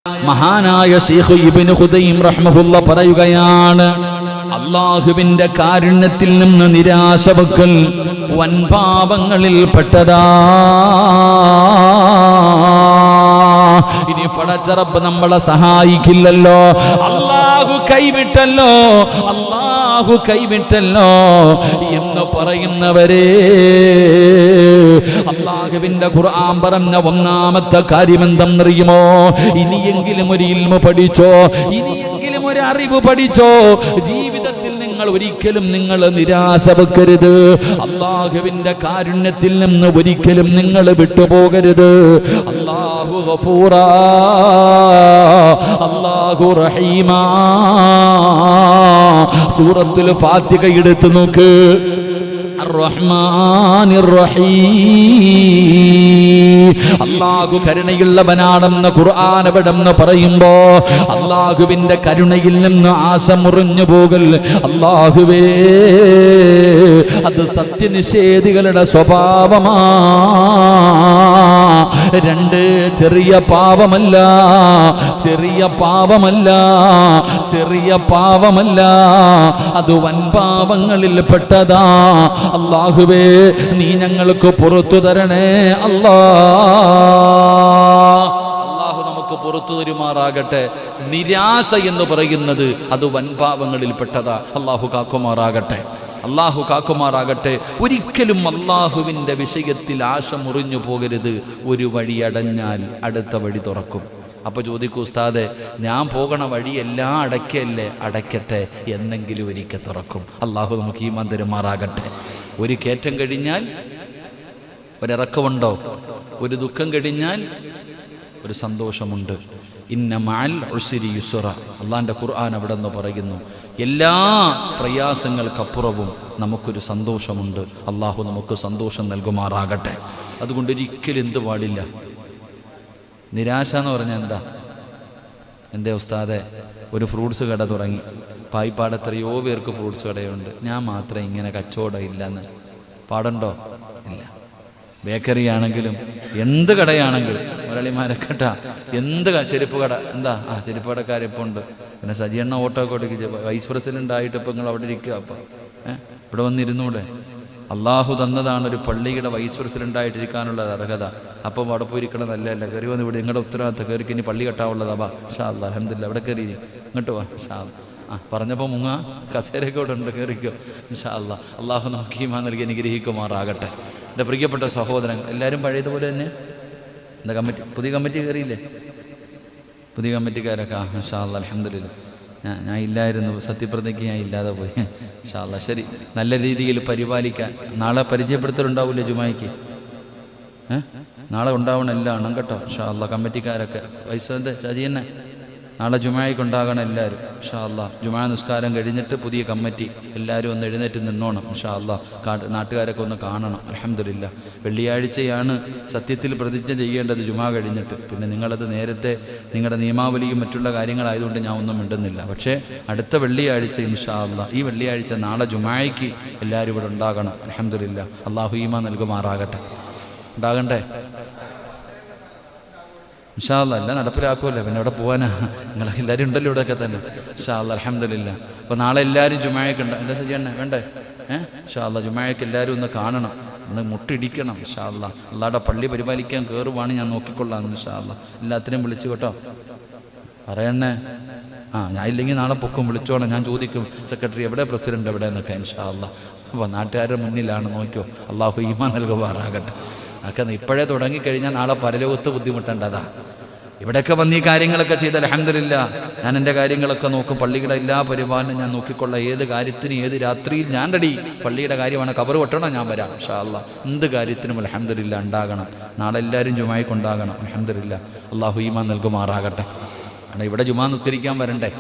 മഹാനായ ശൈഖ് ഇബ്നു ഖുദൈം റഹ്മഹുള്ള പറയുകയാണ്, അല്ലാഹുവിന്റെ കാരുണ്യത്തിൽ നിന്ന് നിരാശ വെക്കൽ വൻപാപങ്ങളിൽ പെട്ടതാ. ഇനി പടച്ച റബ്ബ് നമ്മളെ സഹായിക്കില്ലല്ലോ, അല്ലാഹു കൈവിട്ടല്ലോ, അല്ലാഹു കൈവിട്ടല്ലോ എന്ന് പറയുന്നവരെ, അല്ലാഹുവിന്റെ ഖുർആൻ പറഞ്ഞ ഒന്നാമത്തെ കാര്യം എന്തെന്നറിയുമോ? ഇനിയെങ്കിലും ഒരു ഇൽമു പഠിച്ചോ, ഇനിയെങ്കിലും ഒരു അറിവ് പഠിച്ചോ. ജീവിതത്തിൽ നിങ്ങൾ ഒരിക്കലും നിരാശ വെക്കരുത്. അല്ലാഹുവിന്റെ കാരുണ്യത്തിൽ നിന്ന് ഒരിക്കലും നിങ്ങൾ വിട്ടുപോകരുത്. അല്ലാഹു ഗഫൂറാ, അല്ലാഹു റഹീമാ. സൂറത്തുൽ ഫാത്തിഹ എടുത്തു നോക്ക്. അർ-റഹ്മാനിർ റഹീം. അല്ലാഹു കരുണയുള്ളവനാണെന്ന് ഖുർആൻ എവിടെന്ന് പറയുമ്പോ അല്ലാഹുവിന്റെ കരുണയിൽ നിന്ന് ആശ മുറിഞ്ഞു പോകൽ, അല്ലാഹുവേ, അത് സത്യനിഷേധികളുടെ സ്വഭാവമാ. രണ്ട്, ചെറിയ പാപമല്ല, ചെറിയ പാപമല്ല, ചെറിയ പാപമല്ല, അത് വൻപാപങ്ങളിൽ പെട്ടതാ. അല്ലാഹുവേ, നീ ഞങ്ങൾക്ക് പുറത്തു തരണേ അല്ലാ. അല്ലാഹു നമുക്ക് പുറത്തു തരുമാറാകട്ടെ. നിരാശ എന്ന് പറയുന്നത് അത് വൻപാപങ്ങളിൽ പെട്ടതാ. അല്ലാഹു കാക്കുമാറാകട്ടെ, അല്ലാഹു കാക്കുമാറാകട്ടെ. ഒരിക്കലും അല്ലാഹുവിൻ്റെ വിഷയത്തിൽ ആശ മുറിഞ്ഞു പോകരുത്. ഒരു വഴി അടഞ്ഞാൽ അടുത്ത വഴി തുറക്കും. അപ്പോൾ ചോദിക്കൂ, ഉസ്താദെ, ഞാൻ പോകണ വഴി എല്ലാം അടയ്ക്കല്ലേ? അടയ്ക്കട്ടെ, എന്നെങ്കിലും ഒരിക്കൽ തുറക്കും. അല്ലാഹു നമുക്ക് ഈമാൻ തരുമാറാകട്ടെ. ഒരു കയറ്റം കഴിഞ്ഞാൽ ഒരിറക്കമുണ്ടോ? ഒരു ദുഃഖം കഴിഞ്ഞാൽ ഒരു സന്തോഷമുണ്ട്. ഇന്ന മഅൽ ഉസ്രി യുസ്റ. അള്ളാൻ്റെ ഖുർആൻ അവിടെ നിന്ന് പറയുന്നു, എല്ലാ പ്രയാസങ്ങൾക്കപ്പുറവും നമുക്കൊരു സന്തോഷമുണ്ട്. അള്ളാഹു നമുക്ക് സന്തോഷം നൽകുമാറാകട്ടെ. അതുകൊണ്ട് ഒരിക്കലും എന്ത് പാടില്ല, നിരാശ എന്ന് പറഞ്ഞാൽ എന്താ ഉസ്താദെ, ഒരു ഫ്രൂട്ട്സ് കട തുടങ്ങി, പായിപ്പാട് എത്രയോ പേർക്ക് ഫ്രൂട്ട്സ് കടയുണ്ട്, ഞാൻ മാത്രം ഇങ്ങനെ കച്ചവടം ഇല്ലെന്ന് പാടുണ്ടോ? ഇല്ല. ബേക്കറി ആണെങ്കിലും എന്ത് കടയാണെങ്കിലും മുരളിമാരക്കട്ട എന്ത് ചെരുപ്പ് കട, ചെരുപ്പ് കടക്കാരിപ്പോൾ ഉണ്ട്. പിന്നെ സജിയണ്ണ ഓട്ടോ കൊടുക്കുക, വൈസ് പ്രസിഡന്റ് ആയിട്ട് ഇപ്പം നിങ്ങൾ അവിടെ ഇരിക്കുക. അപ്പം ഇവിടെ വന്നിരുന്നൂടെ? അള്ളാഹു തന്നതാണ് ഒരു പള്ളിയുടെ വൈസ് പ്രസിഡൻ്റായിട്ടിരിക്കാനുള്ള അർഹത. അപ്പം അവിടെ പോയിരിക്കണം നല്ലതല്ല. കയറി വന്ന് ഇവിടെ നിങ്ങളുടെ ഉത്തരവാദിത്തം കയറിക്ക് ഇനി പള്ളി കെട്ടാവുള്ളതാ. വാ ഷാ അല്ലാ, അൽഹംദുലില്ലാ, അവിടെ കയറി ഇങ്ങോട്ട് വാ ഷാ. പറഞ്ഞപ്പോൾ മുങ്ങ കസേരയൊക്കെ ഇവിടെ ഉണ്ട്, കയറിക്കോ ഇൻഷാ അല്ലാ. അള്ളാഹു നമുക്ക് ഈമാൻ നൽകി അനുഗ്രഹിക്കുമാറാകട്ടെ. എൻ്റെ പ്രിയപ്പെട്ട സഹോദരൻ, എല്ലാവരും പഴയതുപോലെ തന്നെ. എന്താ കമ്മിറ്റി, പുതിയ കമ്മിറ്റി കയറിയില്ലേ? പുതിയ കമ്മിറ്റിക്കാരൊക്കെ ഇൻഷാ അല്ലാ, അൽഹംദുലില്ലാ. ഞാൻ ഇല്ലായിരുന്നു, സത്യപ്രതിജ്ഞ ഞാൻ ഇല്ലാതെ പോയി. ഇൻഷാ അല്ലാ, ശരി, നല്ല രീതിയിൽ പരിപാലിക്കാൻ. നാളെ പരിചയപ്പെടുത്തലുണ്ടാവില്ലേ ജുമായ്ക്ക്? നാളെ ഉണ്ടാവണം എല്ലാം കേട്ടോ ഇൻഷാ അല്ലാ. കമ്മിറ്റിക്കാരൊക്കെ വൈസ് ഷാജിയെന്നെ നാളെ ജുമായ്ക്ക് ഉണ്ടാകണം എല്ലാവരും ഇൻഷാ അല്ലാ. ജുമാ നിസ്കാരം കഴിഞ്ഞിട്ട് പുതിയ കമ്മിറ്റി എല്ലാവരും ഒന്ന് എഴുന്നേറ്റ് നിന്നോണം ഇൻഷാ അല്ലാ. നാട്ടുകാരൊക്കെ ഒന്ന് കാണണം. അൽഹംദുലില്ലാ, വെള്ളിയാഴ്ചയാണ് സത്യത്തിൽ പ്രതിജ്ഞ ചെയ്യേണ്ടത് ജുമാ കഴിഞ്ഞിട്ട്. പിന്നെ നിങ്ങളത് നേരത്തെ നിങ്ങളുടെ നിയമാവലിയും മറ്റുള്ള കാര്യങ്ങളായതുകൊണ്ട് ഞാൻ ഒന്നും മിണ്ടുന്നില്ല. പക്ഷേ അടുത്ത വെള്ളിയാഴ്ച ഇൻഷാ അല്ലാ, ഈ വെള്ളിയാഴ്ച നാളെ ജുമായ്ക്ക് എല്ലാവരും ഇവിടെ ഉണ്ടാകണം. അൽഹംദുലില്ലാ, അല്ലാഹു ഈമാൻ നൽകുമാറാകട്ടെ. ഉണ്ടാകണ്ടേ ഇൻഷാ അല്ലാ. എല്ലാം നടപ്പിലാക്കുമല്ലോ, പിന്നെ ഇവിടെ പോകാനാ? നിങ്ങളൊക്കെ എല്ലാവരും ഉണ്ടല്ലോ ഇവിടെയൊക്കെ തന്നെ ഇൻഷാ അല്ലാ, അൽഹംദുലില്ലാ. അപ്പോൾ നാളെ എല്ലാവരും ജുമായ്ക്ക് ഉണ്ട്. എന്താ ചെയ്യണേ? വേണ്ടേ? ഇൻഷാ അല്ലാ, ജുമായ്ക്ക് എല്ലാവരും ഒന്ന് കാണണം, ഒന്ന് മുട്ടിടിക്കണം ഇൻഷാ അല്ലാ. അല്ലാടെ പള്ളി പരിപാലിക്കാൻ കയറുവാണ്, ഞാൻ നോക്കിക്കൊള്ളാം ഇൻഷാ അല്ലാ. എല്ലാത്തിനെയും വിളിച്ചു കേട്ടോ, പറയണേ. ഞാൻ ഇല്ലെങ്കിൽ നാളെ പൊക്കും, വിളിച്ചോണം. ഞാൻ ചോദിക്കും, സെക്രട്ടറി എവിടെ, പ്രസിഡന്റ് എവിടെ എന്നൊക്കെ ഇൻഷാ അല്ലാ. അപ്പോൾ നാട്ടുകാരുടെ മുന്നിലാണ്, നോക്കിയോ. അല്ലാഹു ഈമാൻ നൽകുമാറാകട്ടെ. ഒക്കെ ഇപ്പോഴേ തുടങ്ങിക്കഴിഞ്ഞാൽ നാളെ പരലോകത്ത് ബുദ്ധിമുട്ടേണ്ടതാ. ഇവിടെയൊക്കെ വന്ന് ഈ കാര്യങ്ങളൊക്കെ ചെയ്ത് അൽഹംദുലില്ലാ, ഞാൻ എൻ്റെ കാര്യങ്ങളൊക്കെ നോക്കും. പള്ളിയുടെ എല്ലാ പരിപാലനം ഞാൻ നോക്കിക്കൊള്ളാം. ഏത് കാര്യത്തിനും ഏത് രാത്രിയിൽ ഞാൻ റെഡി. പള്ളിയുടെ കാര്യമാണ്, കബർ വെട്ടണം, ഞാൻ വരാം ഇൻഷാ അല്ലാ. എന്ത് കാര്യത്തിനും അൽഹംദുലില്ലാ ഉണ്ടാകണം. നാളെ എല്ലാവരും ജുമായ്ക്ക് ഉണ്ടാകണം. അൽഹംദുലില്ലാ, അല്ലാഹു ഈമാൻ നൽകുമാറാകട്ടെ. ഇവിടെ ജുമാ നിസ്കരിക്കാൻ വരണ്ടേ?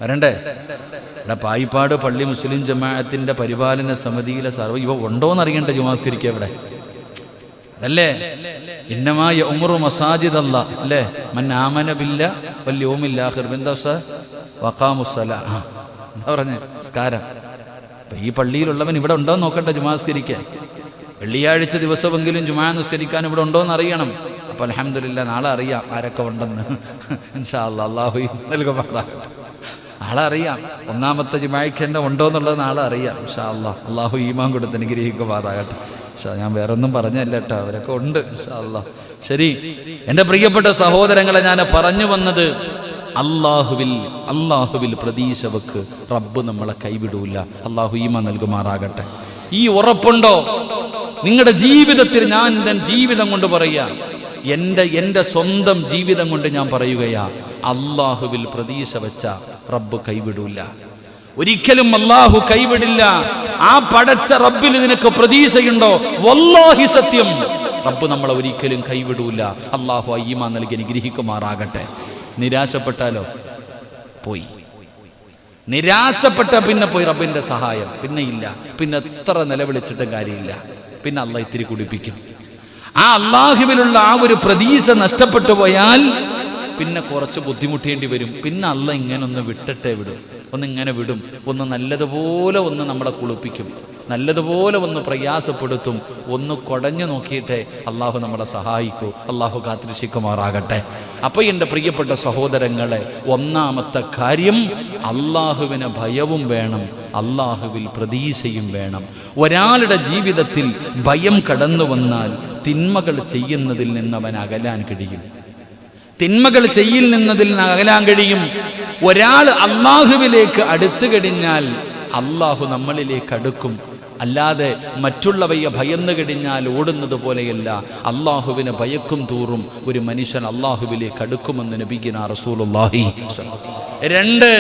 ഇവിടെ പായിപ്പാട് പള്ളി മുസ്ലിം ജമാഅത്തിൻ്റെ പരിപാലന സമിതിയിലെ സർവ്വ ഇവ ഉണ്ടോയെന്നറിയണ്ടേ ജുമാ നിസ്കരിക്കുക ഇവിടെ? അതല്ലേ ഇന്നമാ യഉമുറു മസാജിദ് അല്ലാ അല്ലേ മൻ ആമന ബില്ലാ വൽ യൗമിൽ ആഖിർ വഖാമുസ്സലാ. എന്താ പറഞ്ഞേ? നിസ്കാരം. അപ്പം ഈ പള്ളിയിലുള്ളവൻ ഇവിടെ ഉണ്ടോ എന്ന് നോക്കട്ടെ ജുമാ നിസ്കരിക്കാൻ. വെള്ളിയാഴ്ച ദിവസമെങ്കിലും ജുമാ നിസ്കരിക്കാൻ ഇവിടെ ഉണ്ടോ എന്ന് അറിയണം. അപ്പോൾ അൽഹംദുലില്ലാ നാളെ അറിയാം ആരൊക്കെ ഉണ്ടെന്ന്. ഇൻഷാ അല്ലാഹ് അല്ലാഹു നൽകുമാറാകട്ടെ. നാളെ അറിയാം ഒന്നാമത്തെ ജുമായ്ക്ക് തന്നെ ഉണ്ടോ എന്നുള്ളത് നാളെ അറിയാം ഇൻഷാ അല്ലാഹ്. അല്ലാഹു ഈമാൻ കൊടുത്ത് അനുഗ്രഹിക്കുമാറാകട്ടെ. ഞാൻ വേറൊന്നും പറഞ്ഞല്ല കേട്ടോ, അവരൊക്കെ ഉണ്ട് ഇൻഷാ അല്ലാഹ്. ശരി, എൻ്റെ പ്രിയപ്പെട്ട സഹോദരങ്ങളെ, ഞാൻ പറഞ്ഞു വന്നത് അള്ളാഹുവിൽ പ്രതീക്ഷ വെക്ക്. റബ്ബ് നമ്മളെ കൈവിടൂല. അള്ളാഹു ഈമാൻ നൽകുമാറാകട്ടെ. ഈ ഉറപ്പുണ്ടോ നിങ്ങളുടെ ജീവിതത്തിൽ? ഞാൻ എൻ്റെ ജീവിതം കൊണ്ട് പറയാ, എൻ്റെ സ്വന്തം ജീവിതം കൊണ്ട് ഞാൻ പറയുകയാ, അള്ളാഹുവിൽ പ്രതീക്ഷ വെച്ച റബ്ബ് കൈവിടൂല. ഒരിക്കലും അള്ളാഹു കൈവിടില്ല. ആ പടച്ച റബ്ബിൽ നിനക്ക് പ്രതീക്ഷയുണ്ടോ? വല്ലാഹി സത്യം, റബ്ബ് നമ്മളെ ഒരിക്കലും കൈവിടൂല. അള്ളാഹു ഈമാൻ നൽകി അനുഗ്രഹിക്കുമാറാകട്ടെ. നിരാശപ്പെട്ടാലോ പോയി. നിരാശപ്പെട്ട പിന്നെ പോയി റബ്ബിന്റെ സഹായം പിന്നെ ഇല്ല. പിന്നെ എത്ര നിലവിളിച്ചിട്ടും കാര്യമില്ല. പിന്നെ അള്ളാഹ് ഇത്തിരി കുടിപ്പിക്കും. ആ അള്ളാഹുവിലുള്ള ആ ഒരു പ്രതീക്ഷ നഷ്ടപ്പെട്ടു പോയാൽ പിന്നെ കുറച്ച് ബുദ്ധിമുട്ടേണ്ടി വരും. പിന്നെ അള്ളാഹ് ഇങ്ങനെ ഒന്ന് വിട്ടിട്ടേ വിടും. ഒന്നിങ്ങനെ വിടും. ഒന്ന് നല്ലതുപോലെ ഒന്ന് നമ്മളെ കുളിപ്പിക്കും. നല്ലതുപോലെ ഒന്ന് പ്രയാസപ്പെടുത്തും. ഒന്ന് കുടഞ്ഞു നോക്കിയിട്ടേ അള്ളാഹു നമ്മളെ സഹായിക്കൂ. അള്ളാഹു കാത്തിരക്ഷിക്കുമാറാകട്ടെ. അപ്പോൾ എൻ്റെ പ്രിയപ്പെട്ട സഹോദരങ്ങളെ, ഒന്നാമത്തെ കാര്യം അള്ളാഹുവിന് ഭയവും വേണം, അള്ളാഹുവിൽ പ്രതീക്ഷയും വേണം. ഒരാളുടെ ജീവിതത്തിൽ ഭയം കടന്നു വന്നാൽ തിന്മകൾ ചെയ്യുന്നതിൽ നിന്ന് അവൻ അകലാൻ കഴിയും. തിന്മകൾ ചെയ്യുന്നതിൽ നിന്ന് അകലാൻ കഴിയും. ഒരാൾ അള്ളാഹുവിലേക്ക് അടുത്തു കഴിഞ്ഞാൽ അള്ളാഹു നമ്മളിലേക്ക് അടുക്കും. അല്ലാതെ മറ്റുള്ളവയെ ഭയന്നു കഴിഞ്ഞാൽ ഓടുന്നത് പോലെയല്ല. അള്ളാഹുവിനെ ഭയക്കും തോറും ഒരു മനുഷ്യൻ അള്ളാഹുവിലേക്ക് അടുക്കുമെന്ന് നബിയുനാ റസൂലുള്ളാഹി. രണ്ട്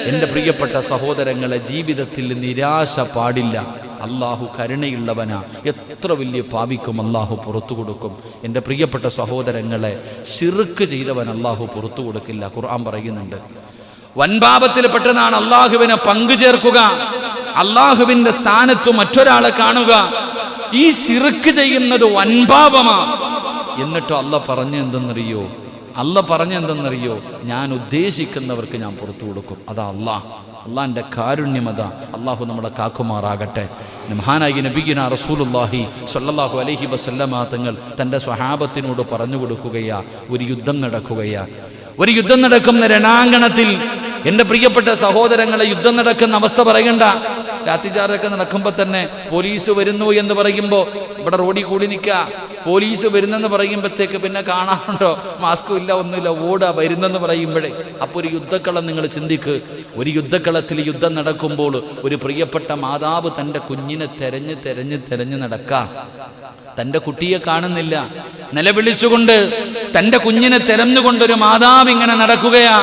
എൻ്റെ പ്രിയപ്പെട്ട സഹോദരങ്ങളെ, ജീവിതത്തിൽ നിരാശ പാടില്ല. അള്ളാഹു കരുണയുള്ളവനാ. എത്ര വലിയ പാപിക്കും അള്ളാഹു പുറത്തു കൊടുക്കും. എൻ്റെ പ്രിയപ്പെട്ട സഹോദരങ്ങളെ, ശിർക്ക് ചെയ്തവൻ അള്ളാഹു പുറത്തു കൊടുക്കില്ല. ഖുർആൻ പറയുന്നുണ്ട്, വൻപാപത്തിൽ പെട്ടതാണ് അള്ളാഹുവിനെ പങ്കു ചേർക്കുക, അള്ളാഹുവിന്റെ സ്ഥാനത്ത് മറ്റൊരാളെ കാണുക. ഈ ശിർക്ക് ചെയ്യുന്നത് വൻപാപമാ. എന്നിട്ട് അള്ളാഹ് പറഞ്ഞെന്തെന്നറിയോ? ഞാൻ ഉദ്ദേശിക്കുന്നവർക്ക് ഞാൻ പുറത്തു കൊടുക്കും. അതാ അള്ളാഹിന്റെ കാരുണ്യം. അതാ അള്ളാഹു നമ്മളെ കാക്കുമാറാകട്ടെ. മഹാനായി നബിയുനാ റസൂലുള്ളാഹി സ്വല്ലല്ലാഹു അലൈഹി വസല്ലമ തങ്ങൾ തൻ്റെ സ്വഹാബത്തിനോട് പറഞ്ഞു കൊടുക്കുകയാ, ഒരു യുദ്ധം നടക്കുന്ന രണാങ്കണത്തിൽ എൻ്റെ പ്രിയപ്പെട്ട സഹോദരങ്ങളെ, യുദ്ധം നടക്കുന്ന അവസ്ഥ പറയണ്ട. ലാത്തിചാർജൊക്കെ നടക്കുമ്പോൾ തന്നെ പോലീസ് വരുന്നു എന്ന് പറയുമ്പോൾ ഇവിടെ റോഡിൽ കൂടി നിൽക്കുക. പോലീസ് വരുന്നെന്ന് പറയുമ്പോഴത്തേക്ക് പിന്നെ കാണാറുണ്ടോ? മാസ്കും ഇല്ല, ഒന്നുമില്ല, ഓടുക വരുന്നെന്ന് പറയുമ്പോഴേ. അപ്പോൾ ഒരു യുദ്ധക്കളം നിങ്ങൾ ചിന്തിക്ക്. ഒരു യുദ്ധക്കളത്തിൽ യുദ്ധം നടക്കുമ്പോൾ ഒരു പ്രിയപ്പെട്ട മാതാവ് തൻ്റെ കുഞ്ഞിനെ തെരഞ്ഞ് നടക്കുക. തൻ്റെ കുട്ടിയെ കാണുന്നില്ല. നിലവിളിച്ചുകൊണ്ട് തൻ്റെ കുഞ്ഞിനെ തെരഞ്ഞുകൊണ്ടൊരു മാതാവ് ഇങ്ങനെ നടക്കുകയാ.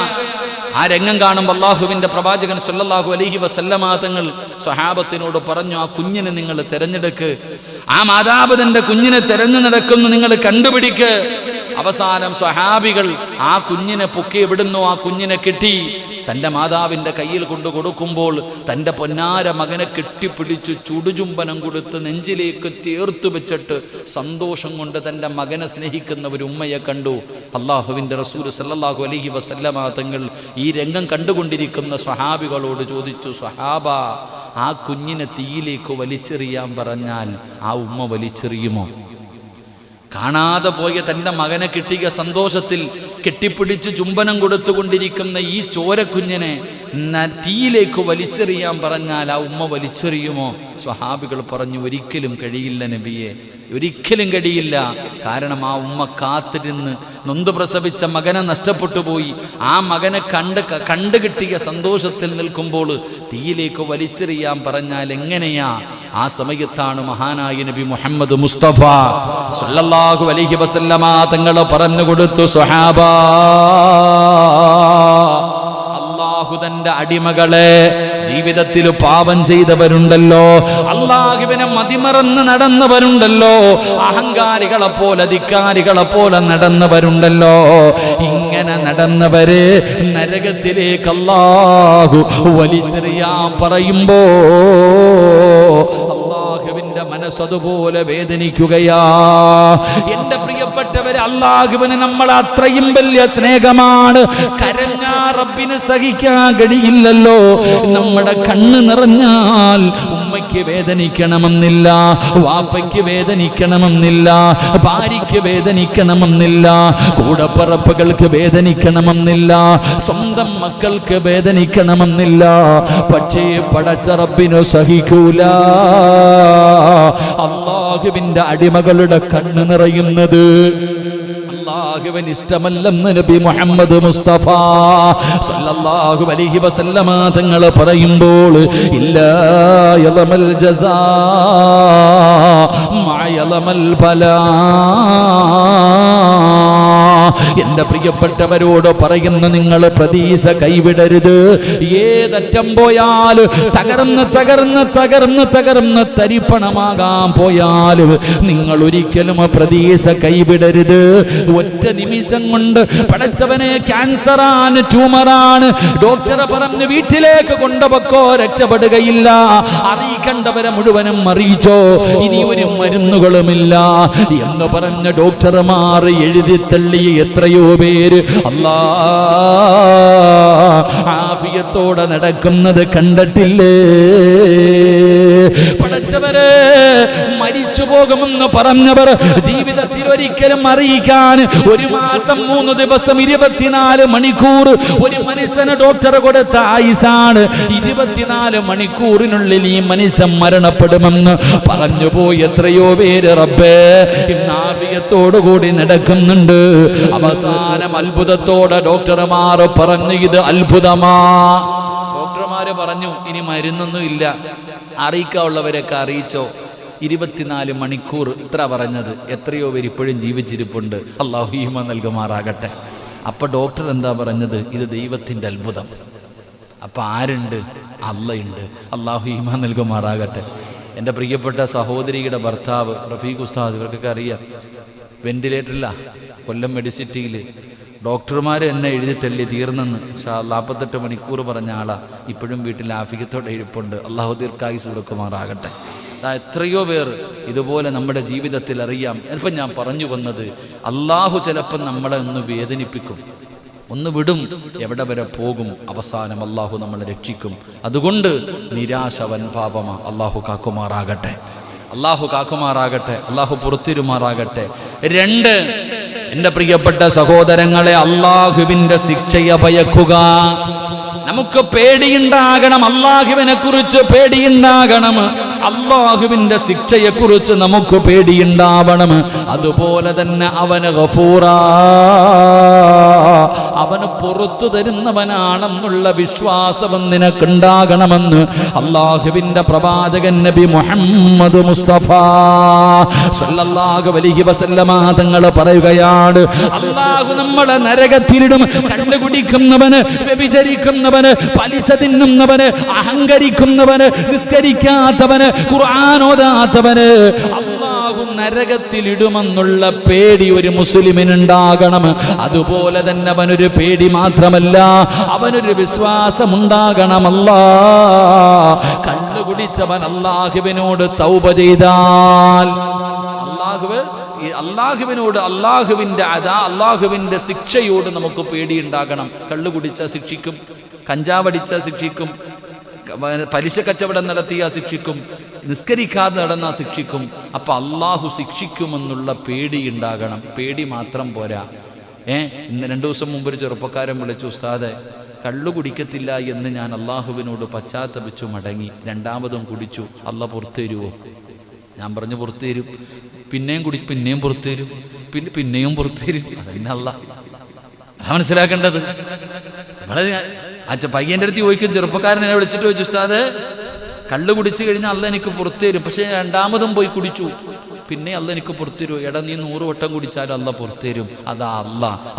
ആ രംഗം കാണുമ്പോൾ അള്ളാഹുവിന്റെ പ്രവാചകൻ സല്ലല്ലാഹു അലൈഹി വസല്ലമ തങ്ങൾ സ്വഹാബത്തിനോട് പറഞ്ഞു, ആ കുഞ്ഞിനെ നിങ്ങൾ തെരഞ്ഞെടുക്ക്. ആ മാതാവ് തന്റെ കുഞ്ഞിനെ തെരഞ്ഞു നടക്കുന്നു, നിങ്ങൾ കണ്ടുപിടിക്ക്. അവസാനം സ്വഹാബികൾ ആ കുഞ്ഞിനെ പൊക്കി എവിടുന്നോ ആ കുഞ്ഞിനെ കെട്ടി തൻ്റെ മാതാവിൻ്റെ കയ്യിൽ കൊണ്ടു കൊടുക്കുമ്പോൾ തൻ്റെ പൊന്നാര മകനെ കെട്ടിപ്പിടിച്ച് ചുടുചുംബനം കൊടുത്ത് നെഞ്ചിലേക്ക് ചേർത്ത് വെച്ചിട്ട് സന്തോഷം കൊണ്ട് തൻ്റെ മകനെ സ്നേഹിക്കുന്ന ഒരു ഉമ്മയെ കണ്ടു. അള്ളാഹുവിൻ്റെ റസൂൽ സല്ലല്ലാഹു അലൈഹി വസല്ലമ തങ്ങൾ ഈ രംഗം കണ്ടുകൊണ്ടിരിക്കുന്ന സ്വഹാബികളോട് ചോദിച്ചു, സ്വഹാബ, ആ കുഞ്ഞിനെ തീയിലേക്ക് വലിച്ചെറിയാൻ പറഞ്ഞാൽ ആ ഉമ്മ വലിച്ചെറിയുമോ? കാണാതെ പോയ തൻ്റെ മകനെ കിട്ടിയ സന്തോഷത്തിൽ കെട്ടിപ്പിടിച്ച് ചുംബനം കൊടുത്തുകൊണ്ടിരിക്കുന്ന ഈ ചോരക്കുഞ്ഞിനെ തീയിലേക്ക് വലിച്ചെറിയാൻ പറഞ്ഞാൽ ആ ഉമ്മ വലിച്ചെറിയുമോ? സ്വഹാബികൾ പറഞ്ഞു, ഒരിക്കലും കഴിയില്ല നബിയെ, ഒരിക്കലും കഴിയില്ല. കാരണം ആ ഉമ്മ കാത്തിരുന്ന് നൊന്ത് പ്രസവിച്ച മകനെ നഷ്ടപ്പെട്ടു പോയി. ആ മകനെ കണ്ടു കിട്ടിയ സന്തോഷത്തിൽ നിൽക്കുമ്പോൾ തീയിലേക്ക് വലിച്ചെറിയാൻ പറഞ്ഞാൽ എങ്ങനെയാ? ആ സമയത്താണ് മഹാനായ നബി മുഹമ്മദ് മുസ്തഫ സല്ലല്ലാഹു അലൈഹി വസല്ലമ തങ്ങൾ പറഞ്ഞു കൊടുത്തു, സ്വഹാബാ, തന്റെ അടിമകളെ, ജീവിതത്തിൽ പാപം ചെയ്തവരുണ്ടല്ലോ, അള്ളാഹുവിനെ മതിമറന്ന് നടന്നവരുണ്ടല്ലോ, അഹങ്കാരികളെ പോലെ ധിക്കാരികളെ പോലെ നടന്നവരുണ്ടല്ലോ, ഇങ്ങനെ നടന്നവരെ നരകത്തിലേക്ക് അള്ളാഹു വലിച്ചെറിയാൻ പറയുമ്പോ അള്ളാഹുവിന്റെ മനസ്സതുപോലെ വേദനിക്കുകയാ. എന്റെ പ്രിയപ്പെട്ടവരെ, അള്ളാഹുവിന് നമ്മൾ അത്രയും വലിയ സ്നേഹമാണ്. കരഞ്ഞാ റബ്ബിന് സഹിക്കാൻ കഴിയില്ലല്ലോ. നമ്മുടെ കണ്ണ് നിറഞ്ഞാൽ ഉമ്മയ്ക്ക് വേദനിക്കണമെന്നില്ല, വാപ്പയ്ക്ക് വേദനിക്കണമെന്നില്ല, ഭാര്യയ്ക്ക് വേദനിക്കണമെന്നില്ല, കൂടപ്പറപ്പുകൾക്ക് വേദനിക്കണമെന്നില്ല, സ്വന്തം മക്കൾക്ക് വേദനിക്കണമെന്നില്ല. പക്ഷേ പടച്ച റബ്ബിനു സഹിക്കൂല അല്ലാഹുവിന്റെ അടിമകളുടെ കണ്ണ് നിറയുന്നത്. അല്ലാഹുവിന് ഇഷ്ടമല്ലെന്ന് നബി മുഹമ്മദ് മുസ്തഫ സല്ലല്ലാഹു അലൈഹി വസല്ലമ തങ്ങൾ പറയുമ്പോൾ ഇല്ലാ യളമൽ ജസാ മാ യളമൽ ബലാ. എന്റെ പ്രിയപ്പെട്ടവരോട് പറയുന്ന നിങ്ങൾ പ്രതീക്ഷ കൈവിടരുത്. ഏതറ്റം പോയാലും തകർന്ന് തരിപ്പണമാകാൻ പോയാലും നിങ്ങൾ ഒരിക്കലും പ്രതീക്ഷ കൈവിടരുത്. ഒറ്റ നിമിഷം കൊണ്ട് പടച്ചവനെ ക്യാൻസറാണ്, ട്യൂമറാണ്, ഡോക്ടറെ പറഞ്ഞ് വീട്ടിലേക്ക് കൊണ്ടുപോക്കോ, രക്ഷപ്പെടുകയില്ല. അറിയിക്കേണ്ടവരെ മുഴുവനും അറിയിച്ചോ, ഇനി ഒരു മരുന്നുകളുമില്ല എന്ന് പറഞ്ഞ ഡോക്ടർമാർ എഴുതി തള്ളി എത്രയോ പേര് ആഫിയത്തോടെ നടക്കുന്നത് കണ്ടിട്ടില്ലേ? പടച്ചവരെ, മരിച്ചു പോകുമെന്ന് പറഞ്ഞവർ ജീവിതത്തിൽ ഒരിക്കലും അറിയിക്കാൻ 1 മാസം 3 ദിവസം 24 മണിക്കൂർ ഒരു മനുഷ്യന് ഡോക്ടർ കൊടുത്ത ആയുസാണ്. 24 മണിക്കൂറിനുള്ളിൽ ഈ മനുഷ്യൻ മരണപ്പെടുമെന്ന് പറഞ്ഞു പോയി എത്രയോ പേര് റബ്ബേ ഇന്ന് ആഫിയത്തോടുകൂടി നടക്കുന്നുണ്ട്. അവസാനം അത്ഭുതത്തോടെ ഡോക്ടർമാർ പറഞ്ഞു ഇത് അത്ഭുതമാ. ഡോക്ടർമാര് പറഞ്ഞു ഇനി മരുന്നൊന്നും ഇല്ല, അറിയിക്കാനുള്ളവരൊക്കെ അറിയിച്ചോ. 24 മണിക്കൂർ ഇത്ര പറഞ്ഞത്. എത്രയോ പേര് ഇപ്പോഴും ജീവിച്ചിരിപ്പുണ്ട്. അല്ലാഹു ഈമാൻ നൽകുമാറാകട്ടെ. അപ്പൊ ഡോക്ടർ എന്താ പറഞ്ഞത്? ഇത് ദൈവത്തിന്റെ അത്ഭുതം. അപ്പൊ ആരുണ്ട്? അള്ളയുണ്ട്. അല്ലാഹു ഈമാൻ നൽകുമാറാകട്ടെ. എൻ്റെ പ്രിയപ്പെട്ട സഹോദരിയുടെ ഭർത്താവ് റഫീഖ് ഉസ്താദ്, ഇവർക്കൊക്കെ അറിയാം, വെന്റിലേറ്ററില്ല കൊല്ലം മെഡിസിറ്റിയിൽ. ഡോക്ടർമാർ എന്നെ എഴുതി തള്ളി തീർന്നെന്ന്. 48 മണിക്കൂർ പറഞ്ഞ ആളാ ഇപ്പോഴും വീട്ടിൽ ആഫിയത്തോടെ ഇരിപ്പുണ്ട്. അല്ലാഹു ദീർഘായുസ്സ് കൊടുക്കുമാറാകട്ടെ. എത്രയോ പേർ ഇതുപോലെ നമ്മുടെ ജീവിതത്തിൽ അറിയാം. ഇപ്പം ഞാൻ പറഞ്ഞു വന്നത്, അള്ളാഹു ചിലപ്പം നമ്മളെ ഒന്ന് വേദനിപ്പിക്കും, ഒന്ന് വിടും, എവിടെ വരെ പോകും, അവസാനം അള്ളാഹു നമ്മളെ രക്ഷിക്കും. അതുകൊണ്ട് നിരാശ വൻ പാപമാ. അള്ളാഹു കാക്കുമാറാകട്ടെ, അള്ളാഹു കാക്കുമാറാകട്ടെ, അള്ളാഹു പുറത്തിരുമാറാകട്ടെ. 2, എൻ്റെ പ്രിയപ്പെട്ട സഹോദരങ്ങളെ, അള്ളാഹുവിൻ്റെ ശിക്ഷയെ ഭയക്കുക. നമുക്ക് പേടിയുണ്ടാകണം, അള്ളാഹുവിനെ കുറിച്ച് പേടിയുണ്ടാകണം, അള്ളാഹുവിൻ്റെ ശിക്ഷയെ കുറിച്ച് നമുക്ക് പേടിയുണ്ടാവണം. അതുപോലെ തന്നെ അവന് ഗഫൂറാ, അവന് പുറത്തു തരുന്നവനാണെന്നുള്ള വിശ്വാസം നിനക്കുണ്ടാകണമെന്ന് അള്ളാഹുവിൻ്റെ പ്രവാചകൻ നബി മുഹമ്മദ് മുസ്തഫ സല്ലല്ലാഹു അലൈഹി വസല്ലമ തങ്ങൾ പറയുകയാണ്, അള്ളാഹു നമ്മളെ നരകത്തിലിടും. കണ്ടുകുടിക്കുന്നവന്, വ്യഭിചരിക്കുന്നവന്, പലിശ തിന്നുന്നവന്, അഹങ്കരിക്കുന്നവന്, നിസ്കരിക്കാത്തവന്, ഖുർആൻ ഓതാത്തവന് അല്ലാഹു നരകത്തിലിടുമെന്നുള്ള പേടി ഒരു മുസ്ലിമിനുണ്ടാകണം. അതുപോലെ തന്നെ അവനൊരു പേടി മാത്രമല്ല, അവനൊരു വിശ്വാസമുണ്ടാകണം. കള്ളുകുടിച്ചവൻ അല്ലാഹുവിനോട് തൗബ ചെയ്താൽ അള്ളാഹുവിനോട്, അള്ളാഹുവിൻ്റെ ശിക്ഷയോട് നമുക്ക് പേടിയുണ്ടാകണം. കള്ളുകുടിച്ച ശിക്ഷിക്കും, കഞ്ചാവടിച്ച ശിക്ഷിക്കും, പലിശ കച്ചവടം നടത്തിയ ശിക്ഷിക്കും, നിസ്കരിക്കാതെ നടന്ന ശിക്ഷിക്കും. അപ്പം അള്ളാഹു ശിക്ഷിക്കുമെന്നുള്ള പേടിയുണ്ടാകണം. പേടി മാത്രം പോരാ. ഇന്ന് 2 ദിവസം മുമ്പ് ഒരു ചെറുപ്പക്കാരൻ വിളിച്ചു, ഉസ്താദെ കള്ളു കുടിക്കത്തില്ല എന്ന് ഞാൻ അള്ളാഹുവിനോട് പശ്ചാത്തപിച്ചു മടങ്ങി, 2ാമതും കുടിച്ചു, അള്ളാഹ് പുറത്തു തരുമോ? ഞാൻ പറഞ്ഞു പുറത്തു തരും. പിന്നെയും പിന്നെയും പുറത്തു തരും, പിന്നെയും പുറത്തു തരും. അതന്നെ അള്ളാഹ്. മനസ്സിലാക്കേണ്ടത്. പയ്യൻ്റെ അടുത്ത് ചോദിക്കും, ചെറുപ്പക്കാരനെ വിളിച്ചിട്ട് ചോദിച്ചു, ഉസ്താദ് കള്ളു കുടിച്ചു കഴിഞ്ഞാൽ അള്ളാഹ് എനിക്ക് പുറത്തു തരും, പക്ഷെ 2ാമതും പോയി കുടിച്ചു, പിന്നെ അള്ളാഹ് എനിക്ക് പുറത്തു തരും. എടാ നീ 100 വട്ടം കുടിച്ചാലും അള്ളാഹ് പുറത്തു തരും. അതാ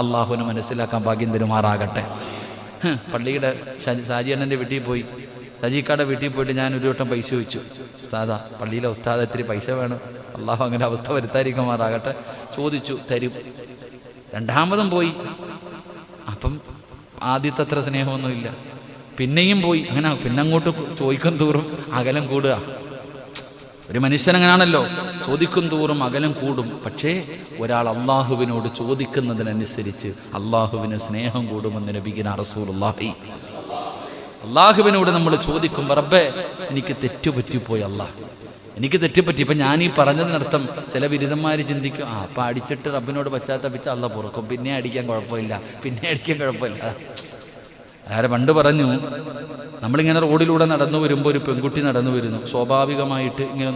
അള്ളാഹുവിനെ മനസ്സിലാക്കാൻ ഭാഗ്യം തരുമാറാകട്ടെ. പള്ളിയുടെ സാജിയണ്ണൻ്റെ വീട്ടിൽ പോയി, സജീക്കാടെ വീട്ടിൽ പോയിട്ട് ഞാൻ 1 വട്ടം പൈസ ചോദിച്ചു, ഉസ്താദാ പള്ളിയിലെ ഉസ്താദ് ഇത്തിരി പൈസ വേണം, അള്ളാഹു അങ്ങനെ അവസ്ഥ വരുത്താതിരിക്കുമാറാകട്ടെ. ചോദിച്ചു, തരും. 2ാമതും പോയി, അപ്പം ആദ്യത്തെ അത്ര സ്നേഹമൊന്നുമില്ല. പിന്നെയും പോയി, അങ്ങനെ പിന്നെ അങ്ങോട്ട് ചോദിക്കും തോറും അകലം കൂടുക. ഒരു മനുഷ്യൻ അങ്ങനെയാണല്ലോ, ചോദിക്കും തോറും അകലം കൂടും. പക്ഷേ ഒരാൾ അള്ളാഹുവിനോട് ചോദിക്കുന്നതിനനുസരിച്ച് അള്ളാഹുവിന് സ്നേഹം കൂടുമെന്ന് നബിയുനാ റസൂലുള്ളാഹി. അള്ളാഹുവിനോട് നമ്മൾ ചോദിക്കുമ്പോൾ റബ്ബേ എനിക്ക് തെറ്റുപറ്റിപ്പോയി, എനിക്ക് തെറ്റുപറ്റി. ഇപ്പം ഞാൻ ഈ പറഞ്ഞതിനർത്ഥം ചില ബിരുദന്മാർ ചിന്തിക്കും, അപ്പം അടിച്ചിട്ട് റബ്ബിനോട് പശ്ചാത്തപിച്ച് അള്ള പൊറുക്കും, പിന്നെ അടിക്കാൻ കുഴപ്പമില്ല. ആരെ പണ്ട് പറഞ്ഞു, നമ്മളിങ്ങനെ റോഡിലൂടെ നടന്നു വരുമ്പോൾ ഒരു പെൺകുട്ടി നടന്നു വരുന്നു, സ്വാഭാവികമായിട്ട് ഇങ്ങനെ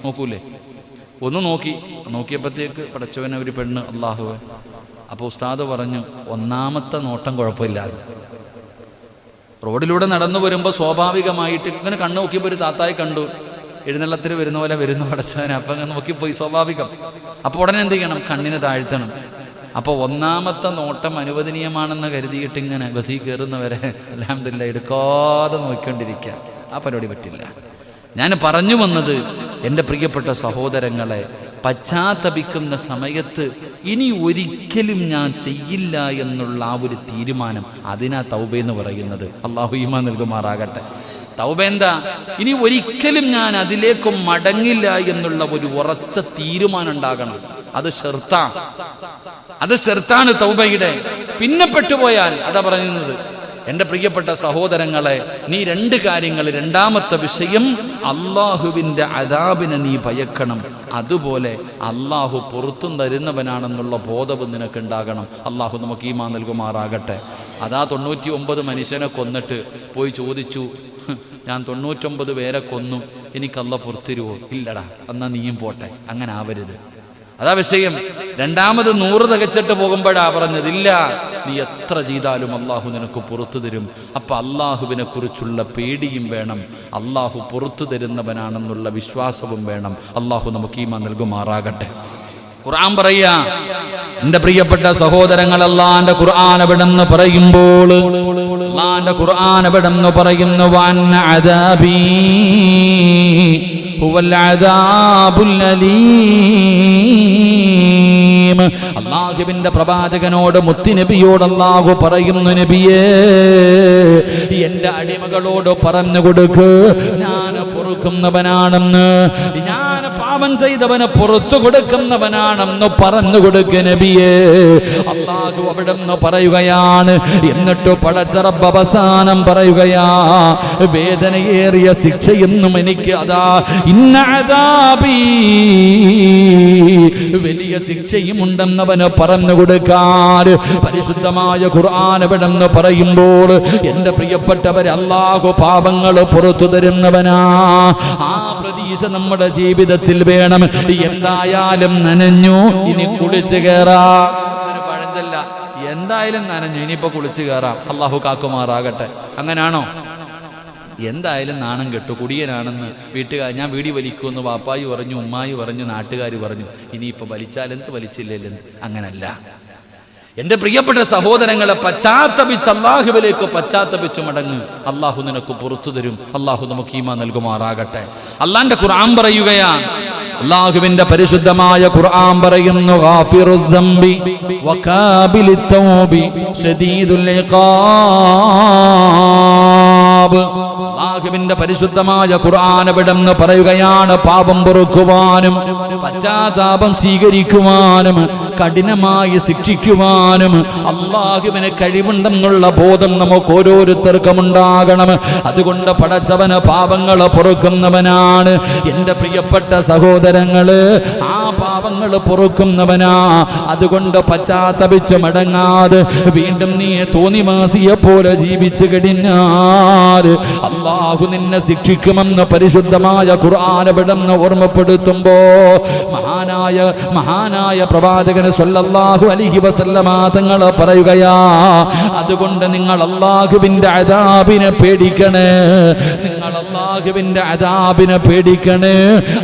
നോക്കൂലേ, ഒന്ന് നോക്കിയപ്പോഴത്തേക്ക് പടച്ചവനെ ഒരു പെണ്ണ്, അള്ളാഹുവേ. അപ്പോൾ ഉസ്താദ് പറഞ്ഞു, ഒന്നാമത്തെ നോട്ടം കുഴപ്പമില്ലാതെ. റോഡിലൂടെ നടന്നു വരുമ്പോൾ സ്വാഭാവികമായിട്ട് ഇങ്ങനെ കണ്ണു നോക്കിയപ്പോൾ ഒരു താത്തായി കണ്ടു, എഴുന്നള്ളത്തിൽ വരുന്ന പോലെ വരുന്നു പടച്ചവനെ. അപ്പം അങ്ങനെ നോക്കിപ്പോയി, സ്വാഭാവികം. അപ്പോൾ ഉടനെ എന്ത് ചെയ്യണം? കണ്ണിന് താഴ്ത്തണം. അപ്പോൾ ഒന്നാമത്തെ നോട്ടം അനുവദനീയമാണെന്ന് കരുതിയിട്ട് ഇങ്ങനെ ബസ്സിൽ കയറുന്നവരെ അൽഹംദുലില്ലാഹ് എടുക്കാതെ നോക്കിക്കൊണ്ടിരിക്കുക, ആ പരിപാടി പറ്റില്ല. ഞാൻ പറഞ്ഞു വന്നത്, എൻ്റെ പ്രിയപ്പെട്ട സഹോദരങ്ങളെ, പശ്ചാത്തപിക്കുന്ന സമയത്ത് ഇനി ഒരിക്കലും ഞാൻ ചെയ്യില്ല എന്നുള്ള ആ ഒരു തീരുമാനം, അതിനാ തൗബയെന്ന് പറയുന്നത്. അള്ളാഹു ഈമാൻ നൽകുമാറാകട്ടെ. തൗബ എന്താ? ഇനി ഒരിക്കലും ഞാൻ അതിലേക്കും മടങ്ങില്ല എന്നുള്ള ഒരു ഉറച്ച തീരുമാനം ഉണ്ടാകണം. അത് ഷർത്താണ് തൗബയുടെ. പിന്നെ പെട്ടുപോയാൽ അതാ പറയുന്നത്. എൻ്റെ പ്രിയപ്പെട്ട സഹോദരങ്ങളെ, നീ രണ്ട് കാര്യങ്ങൾ, രണ്ടാമത്തെ വിഷയം അള്ളാഹുവിൻ്റെ അദാബിനെ നീ ഭയക്കണം. അതുപോലെ അള്ളാഹു പുറത്തും തരുന്നവനാണെന്നുള്ള ബോധവും നിനക്കുണ്ടാകണം. അള്ളാഹു നമുക്ക് ഈമാൻ നൽകുമാറാകട്ടെ. അതാ 99 മനുഷ്യനെ കൊന്നിട്ട് പോയി ചോദിച്ചു, ഞാൻ 99 പേരെ കൊന്നു, എനിക്കല്ല പുറത്തിരുവോ? ഇല്ലടാ, എന്നാ നീയും പോട്ടെ. അങ്ങനെ ആവരുത്, അതാ വിഷയം. രണ്ടാമത് 100 തികച്ചിട്ട് പോകുമ്പോഴാ പറഞ്ഞത്, ഇല്ല, നീ എത്ര ചെയ്താലും അള്ളാഹു നിനക്ക് പുറത്തു തരും. അപ്പം അള്ളാഹുവിനെ കുറിച്ചുള്ള പേടിയും വേണം, അള്ളാഹു പുറത്തു തരുന്നവനാണെന്നുള്ള വിശ്വാസവും വേണം. അള്ളാഹു നമുക്ക് ഈമാൻ നൽകുമാറാകട്ടെ. ഖുർആൻ പറയാ, എൻ്റെ പ്രിയപ്പെട്ട സഹോദരങ്ങൾ, അല്ലാഹുവിന്റെ ഖുർആൻ എവിടെന്ന് പറയുമ്പോൾ, അല്ലാഹുവിന്റെ ഖുർആൻ എവിടെന്ന് പറയുന്നു, വഅന്ന അദാബി ഹുവൽ അദാബുൽ അലീം. അല്ലാഹുവിന്റെ പ്രവാചകനോട്, മുത്തുനബിയോട് അല്ലാഹു പറയുന്നു, നബിയേ, എൻ്റെ അടിമകളോട് പറഞ്ഞു കൊടുക്ക്, ഞാൻ പൊറുക്കുന്നവനാണെന്ന്, ഞാൻ പാപം ചെയ്തവന് പുറത്തു കൊടുക്കുന്നവനാണെന്ന് പറഞ്ഞു കൊടുക്ക് നബിയേ. അല്ലാഹു അവിടെന്ന് പറയുകയാണ്. എന്നിട്ട് പടച്ച റബ്ബ് അവസാനം പറയുകയാ, വേദനയേറിയ ശിക്ഷയൊന്നും എനിക്ക് അതാ, ഇന്ന അദാബി, വലിയ ശിക്ഷയും ഉണ്ടെന്നവന് പറഞ്ഞു കൊടുക്കാൻ പരിശുദ്ധമായ ഖുർആൻ എവിടെന്ന് പറയുമ്പോൾ, എൻ്റെ പ്രിയപ്പെട്ടവരെ, അല്ലാഹു പാപങ്ങൾ പുറത്തു തരുന്നവനാ. ആ പ്രതീക്ഷ നമ്മുടെ ജീവിതത്തിൽ വേണം. എന്തായാലും നനഞ്ഞു, ഇനി കുളിച്ചു കയറാം. ഒരു പഴഞ്ചൊല്ല, എന്തായാലും നനഞ്ഞു, ഇനിയിപ്പോ കുളിച്ചു കയറാം. അല്ലാഹു കാക്കുമാറാകട്ടെ. അങ്ങനാണോ? എന്തായാലും നാണം കെട്ടു, കുടിയനാണെന്ന് ഞാൻ വീടി വലിക്കുമെന്ന് വാപ്പായി പറഞ്ഞു, ഉമ്മായി പറഞ്ഞു, നാട്ടുകാർ പറഞ്ഞു. ഇനിയിപ്പോൾ വലിച്ചാലെന്ത്, വലിച്ചില്ലെന്ത്. അങ്ങനല്ല. എൻ്റെ പ്രിയപ്പെട്ട സഹോദരങ്ങളെ, പശ്ചാത്തപിച്ച് അല്ലാഹുവിലേക്ക് പശ്ചാത്തപിച്ച് മടങ്ങ്, അല്ലാഹു നിനക്ക് പുറത്തു തരും. അല്ലാഹു നമുക്ക് ഈമാൻ നൽകുമാറാകട്ടെ. അല്ലാഹുവിന്റെ ഖുർആൻ പറയുകയാണ്, അല്ലാഹുവിന്റെ പരിശുദ്ധമായ ഖുർആൻ പറയുന്നു, ഗാഫിറുദ് ദംബി വകാബിലുത് തൗബി ശദീദുൽ ഇഖാബ്. അല്ലാഹുവിന്റെ പരിശുദ്ധമായ ഖുർആൻ എവിടെന്ന് പറയുകയാണ്, പാപം പൊറുക്കുവാനും പശ്ചാത്താപം സ്വീകരിക്കുവാനും കഠിനമായി ശിക്ഷിക്കുവാനും അല്ലാഹുവിന് കഴിവുണ്ടെന്നുള്ള ബോധം നമുക്ക് ഓരോരുത്തർക്കും ഉണ്ടാകണം. അതുകൊണ്ട് പടച്ചവന് പാപങ്ങൾ പൊറുക്കുന്നവനാണ്. എൻ്റെ പ്രിയപ്പെട്ട സഹോദരങ്ങള്, ആ പാപങ്ങൾ പൊറുക്കുന്നവനാ. അതുകൊണ്ട് പശ്ചാത്തപിച്ച് മടങ്ങാതെ വീണ്ടും നീ തോന്നിവാസിയെ പോലെ ജീവിച്ചു കഴിഞ്ഞാൽ അല്ലാഹു നിന്നെ ശിക്ഷിക്കുമെന്ന് പരിശുദ്ധമായ ഖുർആൻ എവിടെന്ന് ഓർമ്മപ്പെടുത്തുമ്പോ, മഹാനായ പ്രവാചകൻ സല്ലല്ലാഹു അലൈഹി വസല്ലമ തങ്ങൾ പറയുകയാ, അതുകൊണ്ട് നിങ്ങൾ അല്ലാഹുവിന്റെ അദാബിനെ പേടിക്കണേ, നിങ്ങൾ അല്ലാഹുവിന്റെ അദാബിനെ പേടിക്കണേ.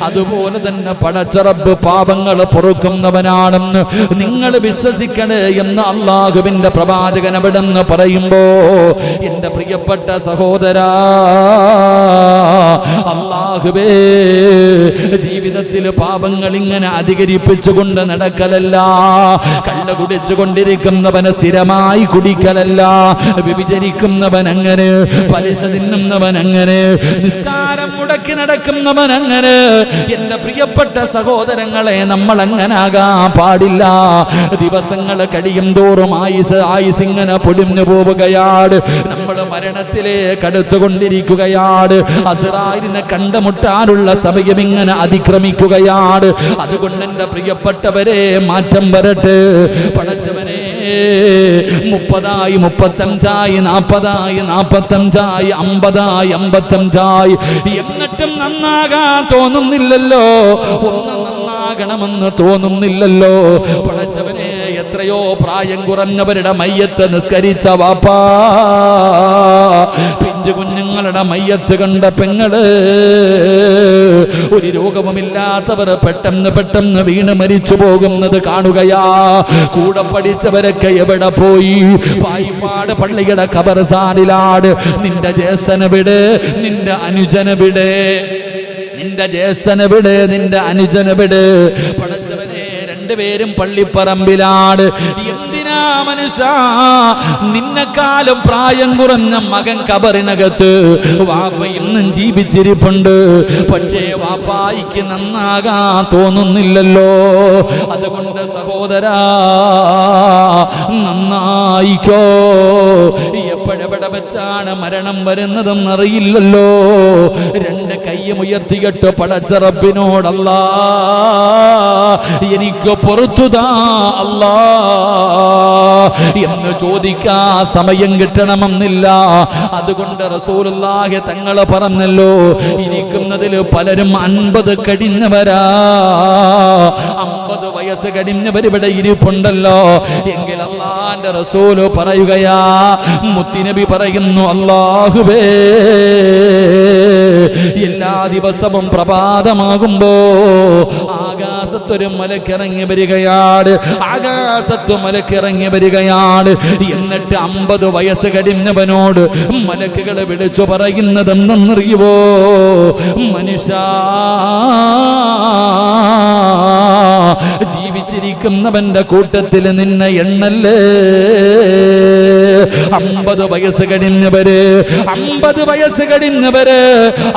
അതുപോലെ തന്നെ പടച്ച റബ്ബ് പാപങ്ങൾ പൊറുക്കുന്നവനാണെന്ന് നിങ്ങൾ വിശ്വസിക്കണേ എന്ന് അല്ലാഹുവിന്റെ പ്രവാചകൻ എവിടെന്ന് പറയുമ്പോ, എൻ്റെ പ്രിയപ്പെട്ട സഹോദരാ, അല്ലാഹുവേ, ജീവിതത്തിൽ പാപങ്ങൾ ഇങ്ങനെ അധികരിപ്പിച്ചുകൊണ്ട് നടക്കലല്ല, കള്ള കുടിച്ചു കൊണ്ടിരിക്കുന്നവന് സ്ഥിരമായി കുടിക്കലല്ല, വ്യഭിചരിക്കുന്നവൻ അങ്ങനെ, പലിശ തിന്നുന്നവൻ അങ്ങനെ, നിസ്കാരം മുടക്കി നടക്കുന്നവൻ അങ്ങനെ. എൻ്റെ പ്രിയപ്പെട്ട സഹോദരങ്ങളെ, നമ്മൾ അങ്ങനാകാൻ പാടില്ല. ദിവസങ്ങൾ കഴിയും തോറും ആയുസ് ഇങ്ങനെ പൊടിഞ്ഞു പോവുകയാണ്. നമ്മൾ മരണത്തിലേക്ക് അടുത്തുകൊണ്ടിരിക്കുകയാണ്. അസ്റായിലിനെ കണ്ടുമുട്ടാനുള്ള സമയം ഇങ്ങനെ അതിക്രമിക്കുകയാണ്. അതുകൊണ്ട് എൻ്റെ പ്രിയപ്പെട്ടവരെ, മാറ്റം വരട്ടെ. പടച്ചവനെ, 30 35 40 45 50 55 എന്നിട്ടും നന്നാകാൻ തോന്നുന്നില്ലല്ലോ. ഒന്ന് നന്നാകണമെന്ന് തോന്നുന്നില്ലല്ലോ. പടച്ചവനെ, എത്രയോ പ്രായം കുറഞ്ഞവരുടെ മയ്യത്ത് നിസ്കരിച്ച വാപ്പാ, പിഞ്ചു കുഞ്ഞുങ്ങളുടെ മയ്യത്ത് കണ്ട പെങ്ങള്, ഒരു രോഗവുമില്ലാത്തവർ പെട്ടെന്ന് വീണ് മരിച്ചു പോകുന്നത് കാണുകയാ. കൂടെ പഠിച്ചവരൊക്കെ എവിടെ പോയി? പായിപ്പാട് പള്ളിയുടെ ഖബർസ്ഥാനിലാണ്. നിന്റെ ജ്യേഷ്ഠനെവിടെ? നിന്റെ അനുജനെവിടെ? നിന്റെ ജ്യേഷ്ഠനെവിടെ? നിന്റെ അനുജനെവിടെ? പടച്ചവനെ, രണ്ടുപേരും പള്ളിപ്പറമ്പിലാണ്. എന്തിനാ മനുഷ്യ നിന്നെക്കാളും പ്രായം കുറഞ്ഞ മകൻ ഖബറിനകത്ത്? വാപ്പ ഇന്നും ജീവിച്ചിരിപ്പുണ്ട്, പക്ഷേ വാപ്പായിക്ക് നന്നാകാൻ തോന്നുന്നില്ലല്ലോ. അതുകൊണ്ട് സഹോദരാ, നന്നായിക്കോ. എപ്പോഴെവിടെ വെച്ചാണ് മരണം വരുന്നതെന്നറിയില്ലല്ലോ. രണ്ട് കൈയും ഉയർത്തിയിട്ട് പടച്ച റബ്ബിനോടല്ലാ, എനിക്ക് പുറത്തുതാ അല്ലാ എന്ന് ചോദിക്കാ സമയം കിട്ടണമെന്നില്ല. അതുകൊണ്ട് റസൂലുള്ളാഹി തങ്ങൾ പറഞ്ഞല്ലോ, ഇരിക്കുന്നതിൽ പലരും 50 കഴിഞ്ഞവരാ. 50 വയസ്സ് കഴിഞ്ഞവർ ഇവിടെ ഇരിപ്പുണ്ടല്ലോ. എങ്കിൽ അല്ലാഹുവിന്റെ റസൂല് പറയുകയാ, മുത്തുനബി പറയുന്നു, അല്ലാഹുവേ, എല്ലാ ദിവസവും പ്രഭാതമാകുമ്പോ ആകാശത്തൊരു മലക്കിറങ്ങി വരികയാണ്. ആകാശത്ത് മലക്കിറങ്ങി വരികയാണ്. എന്നിട്ട് 50 വയസ്സ് കഴിഞ്ഞവനോട് മലക്കുകൾ വിളിച്ചു പറയുന്നത് എന്തെന്നറിയുവോ? മനുഷ്യ, ജീവിച്ചിരിക്കുന്നവന്റെ കൂട്ടത്തിൽ നിന്നെ എണ്ണല്ലേ. 50 വയസ്സ് കഴിഞ്ഞവര്, 50 വയസ്സ് കഴിഞ്ഞവര്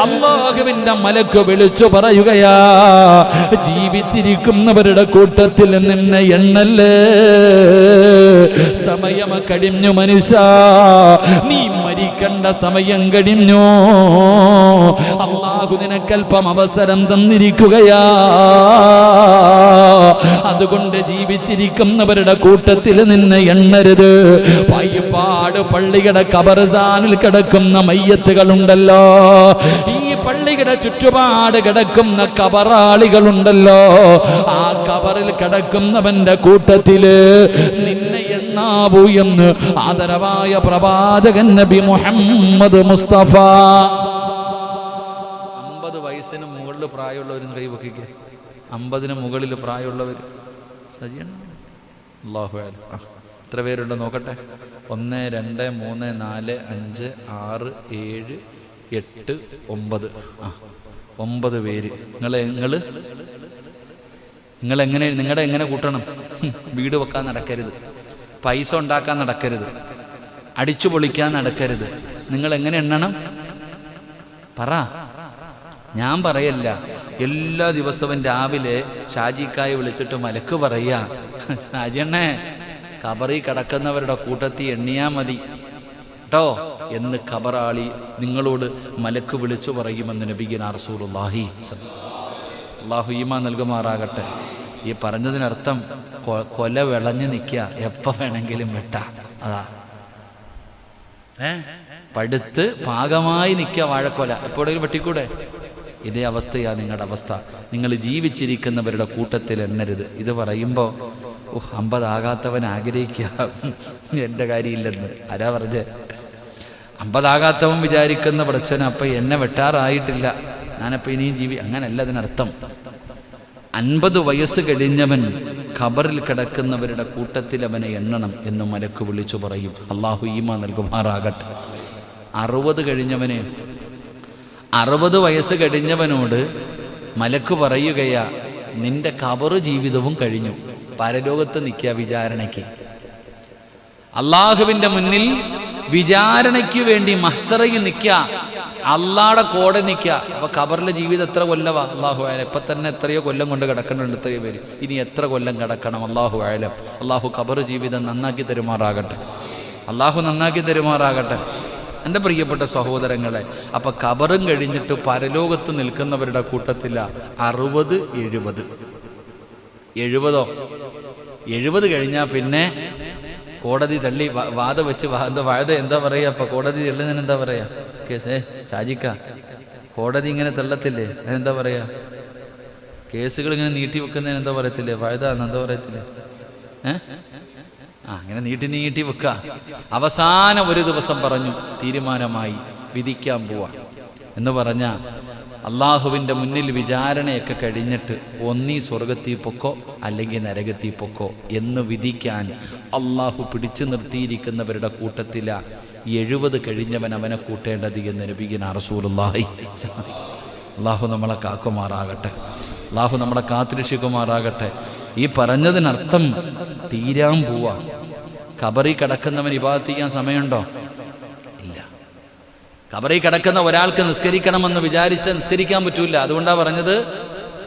അല്ലാഹുവിന്റെ മലക്ക് വിളിച്ചു പറയുകയാ, ജീവിച്ചിരിക്കുന്നവരുടെ കൂട്ടത്തിൽ നിന്നെ എണ്ണല്ലേ. സമയം കഴിഞ്ഞു മനുഷ്യ, നീ മരിക്കേണ്ട സമയം കഴിഞ്ഞു. അല്ലാഹു നിനക്കൽപ്പം അവസരം തന്നിരിക്കുകയാ. അതുകൊണ്ട് ജീവിച്ചിരിക്കുന്നവരുടെ കൂട്ടത്തിൽ നിന്നെ എണ്ണരുത്. പായിപ്പാട് പള്ളിയുടെ ഖബർസ്ഥാനിൽ കിടക്കുന്ന മയ്യത്തുകളുണ്ടല്ലോ, ഈ പള്ളിയുടെ ചുറ്റുപാട് കിടക്കുന്ന ഖബറാളികളുണ്ടല്ലോ, ആ ഖബറിൽ കിടക്കുന്നവന്റെ കൂട്ടത്തില് നിന്നെ എണ്ണാവൂ എന്ന് ആദരവായ പ്രവാചകൻ നബി മുഹമ്മദ് മുസ്തഫ. 50 വയസ്സിന് മുകളിൽ പ്രായമുള്ളവരും കൈവക്കിക്കുക. 50-ന് മുകളിൽ പ്രായമുള്ളവർ സജിയാണ്. അല്ലാഹു അക്ബർ. എത്ര പേരുണ്ട് നോക്കട്ടെ? 1 2 3 4 5 6 7 8 9. 9 പേര്. നിങ്ങളുടെ എങ്ങനെ കൂട്ടണം? വീട് വെക്കാൻ നടക്കരുത്, പൈസ ഉണ്ടാക്കാൻ നടക്കരുത്, അടിച്ചു പൊളിക്കാൻ നടക്കരുത്. നിങ്ങൾ എങ്ങനെ എണ്ണണം? പറ. ഞാൻ പറയല്ല. എല്ലാ ദിവസവും രാവിലെ ഷാജിക്കായി വിളിച്ചിട്ട് മലക്ക് പറയാ, ഷാജിയണ്ണേ, ഖബറിൽ കിടക്കുന്നവരുടെ കൂട്ടത്തിൽ എണ്ണിയാ മതി കേട്ടോ എന്ന് ഖബറാളി നിങ്ങളോട് മലക്ക് വിളിച്ചു പറയുമെന്ന് നബിയുനാ റസൂലുള്ളാഹി. അല്ലാഹു ഈമാൻ നൽകുമാറാകട്ടെ. ഈ പറഞ്ഞതിനർത്ഥം കൊല വിളഞ്ഞു നിൽക്കുക, എപ്പോൾ വേണമെങ്കിലും വെട്ടാ. അതാ പടുത്ത് പാകമായി നിൽക്കുക വാഴക്കൊല, എപ്പോഴെങ്കിലും വെട്ടിക്കൂടെ? ഇതേ അവസ്ഥയാ നിങ്ങളുടെ അവസ്ഥ. നിങ്ങൾ ജീവിച്ചിരിക്കുന്നവരുടെ കൂട്ടത്തിൽ എണ്ണരുത്. ഇത് പറയുമ്പോൾ 50 ആകാത്തവൻ ആഗ്രഹിക്കുക എൻ്റെ കാര്യമില്ലെന്ന്. ആരാ പറഞ്ഞേ? 50 ആകാത്തവൻ വിചാരിക്കുന്ന പ്രശ്നം, അപ്പം എന്നെ വെട്ടാറായിട്ടില്ല, ഞാനപ്പോൾ ഇനിയും അങ്ങനല്ല അതിനർത്ഥം. 50 വയസ്സ് കഴിഞ്ഞവൻ ഖബറിൽ കിടക്കുന്നവരുടെ കൂട്ടത്തിൽ അവനെ എണ്ണണം എന്ന് മലക്ക് വിളിച്ചു പറയും. അള്ളാഹു ഈമാൻ നൽകുമാറാകട്ടെ. 60 കഴിഞ്ഞവനെ, 60 വയസ്സ് കഴിഞ്ഞവനോട് മലക്ക് പറയുകയാ, നിന്റെ ഖബറ് ജീവിതവും കഴിഞ്ഞു, പരലോകത്ത് നിൽക്കുക വിചാരണയ്ക്ക്. അള്ളാഹുവിൻ്റെ മുന്നിൽ വിചാരണയ്ക്ക് വേണ്ടി മഹ്ശറയിൽ നിൽക്കുക. അള്ളാടെ കോടെ നിൽക്കുക. അപ്പോൾ ഖബറിലെ ജീവിതം എത്ര കൊല്ലവാ അള്ളാഹു ആയാലും. ഇപ്പം തന്നെ എത്രയോ കൊല്ലം കൊണ്ട് കിടക്കുന്നുണ്ട് എത്രയോ പേര്. ഇനി എത്ര കൊല്ലം കിടക്കണം അള്ളാഹു ആയാലും. അള്ളാഹു ഖബർ ജീവിതം നന്നാക്കി തരുമാറാകട്ടെ. അള്ളാഹു നന്നാക്കി തരുമാറാകട്ടെ. എൻ്റെ പ്രിയപ്പെട്ട സഹോദരങ്ങളെ, അപ്പം ഖബറും കഴിഞ്ഞിട്ട് പരലോകത്ത് നിൽക്കുന്നവരുടെ കൂട്ടത്തില്ല 60, 70. 70 കഴിഞ്ഞാൽ പിന്നെ കോടതി തള്ളി വാദം വെച്ച് എന്താ പറയുക? അപ്പം കോടതി തള്ളുന്നതിന് എന്താ പറയുക? കേസ് ഷാജിക്ക, കോടതി ഇങ്ങനെ തള്ളത്തില്ലേ, അതെന്താ പറയുക? കേസുകൾ ഇങ്ങനെ നീട്ടി വെക്കുന്നതിന് എന്താ പറയത്തില്ലേ? എന്താ പറയത്തില്ലേ? അങ്ങനെ നീട്ടി വെക്കുക. അവസാനം ഒരു ദിവസം പറഞ്ഞു, തീരുമാനമായി, വിധിക്കാൻ പോവാ എന്ന് പറഞ്ഞ അള്ളാഹുവിൻ്റെ മുന്നിൽ വിചാരണയൊക്കെ കഴിഞ്ഞിട്ട് ഒന്നീ സ്വർഗത്തിൽ പൊക്കോ അല്ലെങ്കിൽ നരകത്തിൽ പൊക്കോ എന്ന് വിധിക്കാൻ അള്ളാഹു പിടിച്ചു നിർത്തിയിരിക്കുന്നവരുടെ കൂട്ടത്തില 70 കഴിഞ്ഞവൻ അവനെ കൂട്ടേണ്ടത് എന്ന് നബിയുനാ റസൂലുള്ളാഹി. അള്ളാഹു നമ്മളെ കാക്കുമാറാകട്ടെ. അള്ളാഹു നമ്മളെ കാത്തുരക്ഷിക്കുമാറാകട്ടെ. ഈ പറഞ്ഞതിനർത്ഥം തീരാൻ പോവാ. ഖബറിൽ കിടക്കുന്നവൻ ഇബാദത്ത് ചെയ്യാൻ സമയമുണ്ടോ? ഇല്ല. ഖബറിൽ കിടക്കുന്ന ഒരാൾക്ക് നിസ്കരിക്കണമെന്ന് വിചാരിച്ച് നിസ്കരിക്കാൻ പറ്റൂല. അതുകൊണ്ടാണ് പറഞ്ഞത്